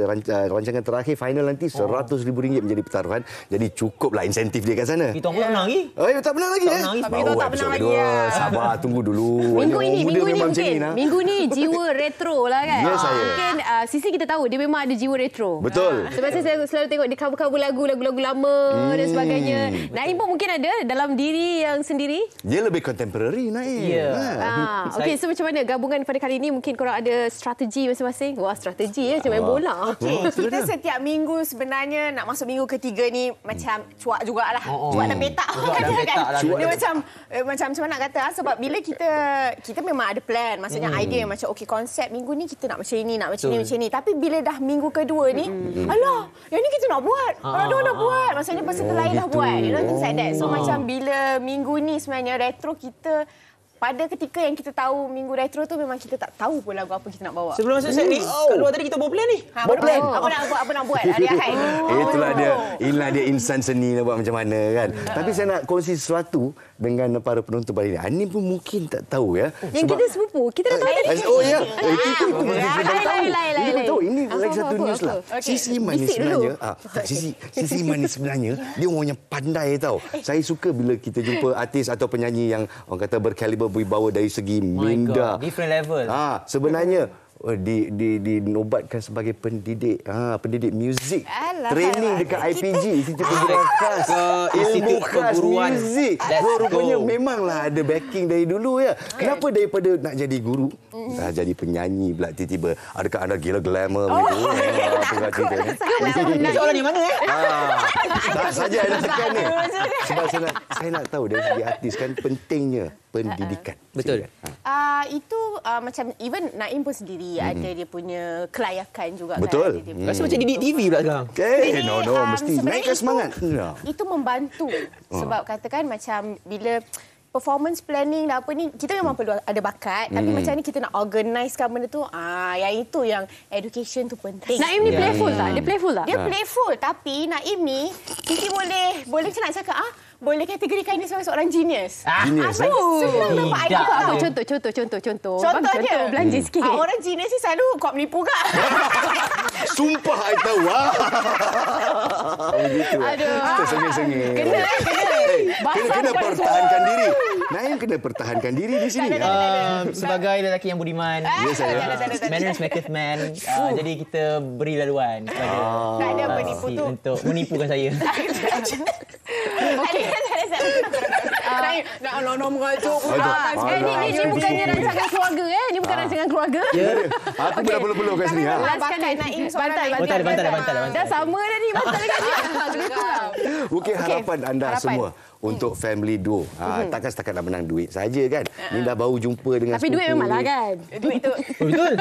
[SPEAKER 3] rancangan terakhir final nanti RM100,000 menjadi pertaruhan. Jadi cukuplah insentif dia kat sana.
[SPEAKER 12] Kita pun tak menang lagi.
[SPEAKER 3] Tak menang lagi.
[SPEAKER 14] Tapi kita tak menang lagi.
[SPEAKER 3] Sabar, tunggu dulu.
[SPEAKER 4] Minggu ni mungkin. Minggu ni jiwa retro lah kan. Mungkin Sisi kita tahu dia memang ada jiwa retro.
[SPEAKER 3] Betul.
[SPEAKER 4] Sebab saya selalu tengok dia cover lagu lama dan sebagainya. Naim pun mungkin ada dalam diri yang sendiri.
[SPEAKER 3] Dia lebih contemporary Naim.
[SPEAKER 4] Okey, so macam mana gabungan pada kali ini? Mungkin korang ada strategi masing-masing. Wah, strategi macam main bola.
[SPEAKER 14] Okey, kita setiap minggu sebenarnya nak masuk minggu ketiga ni macam cuak jugalah. Cuak dan petak. Dia macam mana nak kata, sebab bila kita memang ada plan, maksudnya idea macam okey konsep minggu ni kita nak macam ini, nak macam ni. Tapi bila dah minggu kedua ni, alah, yang ni kita nak buat. Orang dah buat. Maksudnya peserta lain dah buat. You know, things like that. So macam bila minggu ni sebenarnya retro kita, pada ketika yang kita tahu minggu retro tu memang kita tak tahu pun lagu apa kita nak bawa.
[SPEAKER 12] Sebelum masuk set ni, kat luar tadi kita bawa plan ni.
[SPEAKER 14] Bawa plan. Apa nak buat hari Ahad ni.
[SPEAKER 3] Itulah dia. Inilah dia insan seni nak buat macam mana kan. Tapi saya nak kongsi sesuatu dengan para penonton hari ini. Anim pun mungkin tak tahu ya.
[SPEAKER 4] Yang kita sepupu, kita dah tahu tadi.
[SPEAKER 3] Oh ya. Itu tahu. Ini lagi satu news lah. Sisi Iman ni sebenarnya, Sisi Iman ni sebenarnya dia orang yang pandai tahu. Saya suka bila kita jumpa artis atau penyanyi yang orang kata berkaliber berwibawa dari segi minda.
[SPEAKER 12] Different level.
[SPEAKER 3] Sebenarnya dinobatkan sebagai pendidik muzik. Training dekat IPG, Institut Perguruan Khas. Ilmu khas muzik. Rupanya memanglah ada backing dari dulu ya. Kenapa daripada nak jadi guru, jadi penyanyi pula tiba-tiba? Adakah anda gila glamour begitu? Apa cerita ni?
[SPEAKER 12] Soalan di mana
[SPEAKER 3] Tak saja nak tekan ni. Sebab saya nak tahu dari segi artis kan pentingnya pendidikan.
[SPEAKER 12] Betul.
[SPEAKER 14] Itu macam even Naim pun sendiri ada dia punya kelayakan juga.
[SPEAKER 3] Betul.
[SPEAKER 14] Kan.
[SPEAKER 12] Rasa macam didik TV pula sekarang.
[SPEAKER 3] No, mesti naikkan semangat.
[SPEAKER 14] Itu membantu. Sebab katakan macam bila performance planning dan apa ni, kita memang perlu ada bakat. Tapi macam ni kita nak organisekan benda tu, yang itu yang education tu penting.
[SPEAKER 4] Naim ni playful tak? Dia playful tak?
[SPEAKER 14] Dia playful, tapi Naim ni Sisi boleh macam nak cakap boleh kategorikan dia sebagai seorang genius.
[SPEAKER 3] Genius.
[SPEAKER 14] Senang nampak idea.
[SPEAKER 4] Apa contoh? Bagi contoh, belanja sikit.
[SPEAKER 14] Orang genius ni selalu kau menipu kak.
[SPEAKER 3] Sumpah I tahu. Begitu.
[SPEAKER 4] Aduh.
[SPEAKER 3] Sengih-sengih. Kena pertahankan diri. Naim kena pertahankan diri di sini.
[SPEAKER 12] Sebagai lelaki yang budiman, manners maketh man. Jadi kita beri laluan kepada
[SPEAKER 14] tak ada penipu tu
[SPEAKER 12] untuk menipukan saya.
[SPEAKER 14] Okey. Nak mengajuk.
[SPEAKER 4] Ini bukannya rancangan keluarga Ini bukan rancangan keluarga.
[SPEAKER 3] Aku pun dah perlu-perlu kat sini.
[SPEAKER 4] Bantal. Dah sama dah ni bantal dekat dia.
[SPEAKER 3] Mungkin harapan anda semua untuk family duo. Takkan setakat nak menang duit saja kan. Ni dah baru jumpa dengan
[SPEAKER 4] tapi duit memanglah kan.
[SPEAKER 14] Duit tu.
[SPEAKER 12] Betul.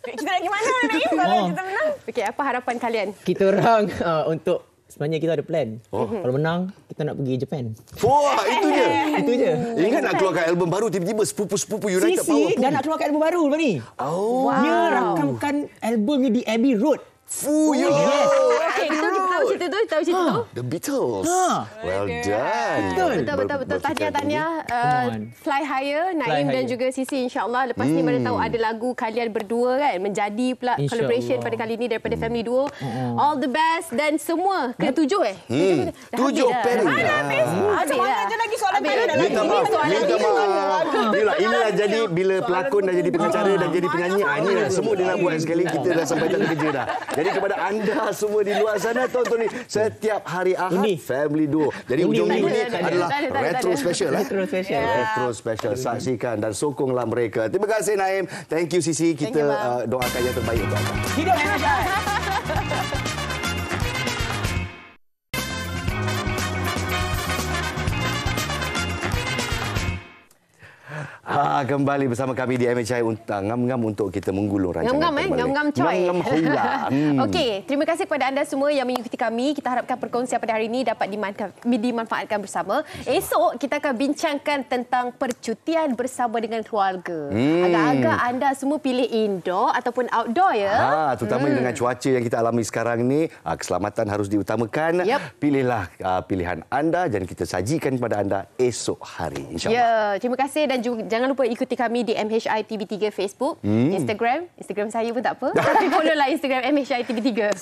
[SPEAKER 14] Kita nak pergi mana Naim kalau kita menang?
[SPEAKER 4] Okey, apa harapan kalian?
[SPEAKER 12] Kita orang untuk sebenarnya kita ada plan. Kalau menang, kita nak pergi Japan.
[SPEAKER 3] Wah, itu je.
[SPEAKER 12] Itu je.
[SPEAKER 3] Ingat nak keluarkan album baru, tiba-tiba sepupu-sepupu United Power.
[SPEAKER 12] Sisi dah nak keluarkan album baru lepas ni. Dia rakamkan albumnya di Abbey Road.
[SPEAKER 3] Yes.
[SPEAKER 4] Okey, kita tahu cerita tu.
[SPEAKER 3] The Beatles. Well done.
[SPEAKER 4] Betul. Tahniah. Fly Higher, Naim dan juga Sisi, insya-Allah lepas ni mana tahu ada lagu kalian berdua kan menjadi pula collaboration pada kali ini daripada family duo. All the best dan semua ke 7
[SPEAKER 3] 7 pairing.
[SPEAKER 14] Mana habis? Semangat je lagi soalan
[SPEAKER 3] Minta maaf. Inilah jadi bila pelakon dah jadi pengacara dan jadi penyanyi. Inilah semua dia nak buat sekali. Kita dah sampai tak kerja dah. Jadi kepada anda semua di luar sana, tonton ni setiap hari Ahad Family Duo. Jadi ujung minggu ni adalah retro special. Retro special. Saksikan dan sokonglah mereka. Terima kasih Naim. Thank you Sisi. Kita doakan yang terbaik untuk anda.
[SPEAKER 12] Hidup MHI.
[SPEAKER 3] Kembali bersama kami di MHI ngam-ngam untuk kita menggulung rancangan
[SPEAKER 4] ngam-ngam coy.
[SPEAKER 3] Ngam-ngam
[SPEAKER 4] Okey, terima kasih kepada anda semua yang mengikuti kami. Kita harapkan perkongsian pada hari ini dapat dimanfaatkan bersama. Esok kita akan bincangkan tentang percutian bersama dengan keluarga. Agak-agak anda semua pilih indoor ataupun outdoor ya.
[SPEAKER 3] Terutama dengan cuaca yang kita alami sekarang ni, keselamatan harus diutamakan. Pilihlah pilihan anda dan kita sajikan kepada anda esok hari insya-Allah.
[SPEAKER 4] Terima kasih dan jangan lupa ikuti kami di MHI TV3 Facebook, Instagram saya pun tak apa. Tapi follow-lah Instagram MHI TV3.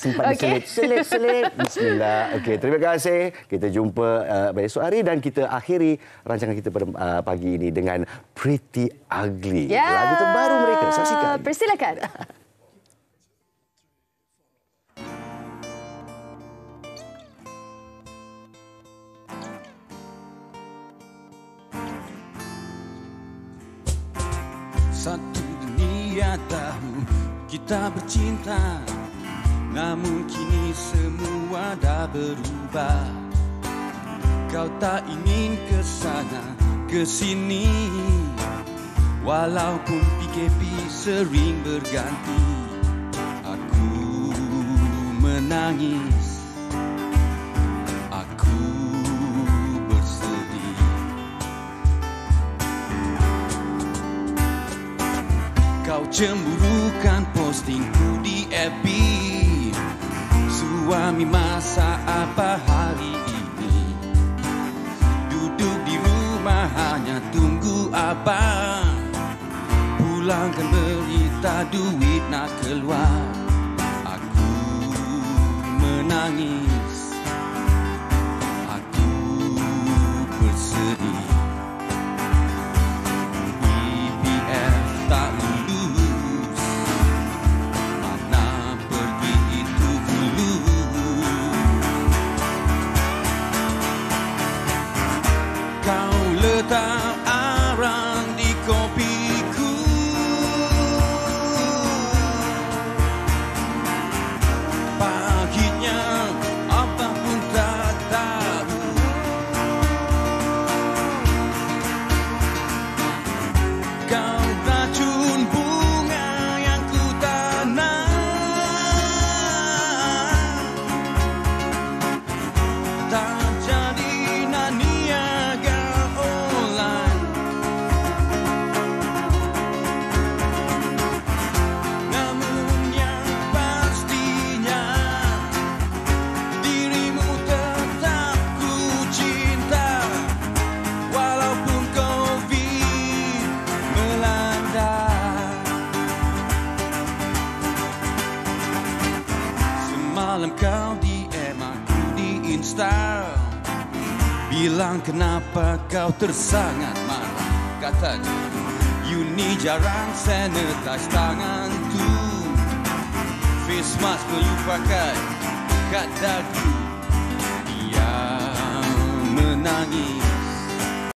[SPEAKER 3] Selit. Bismillah. Okey, terima kasih. Kita jumpa esok hari dan kita akhiri rancangan kita pada pagi ini dengan Pretty Ugly. Lagu terbaru mereka. Saksikan.
[SPEAKER 4] Persilakan.
[SPEAKER 2] Satu dunia tahu kita bercinta, namun kini semua dah berubah. Kau tak ingin ke sana ke sini, walaupun PKP sering berganti. Aku menangis, aku bersedih. Kau cemburukan postingku di FB. Suami masak apa hari ini? Duduk di rumah hanya tunggu abang pulangkan berita duit nak keluar. Aku menangis, aku bersedih. EPF tak lulus, mana pergi itu dulu. Kau letak arang di kopiku, pahitnya apapun tak tahu. Kau racun bunga yang ku tanam, tak jadi niaga online. Namun yang pastinya dirimu tetap ku cinta, walaupun COVID melanda. Semalam kau DM aku di Insta, bilang kenapa kau tersangat marah. Katanya, you ni jarang sanitize tangan tu, face mask perlu pakai kat dagu. Dia menangis,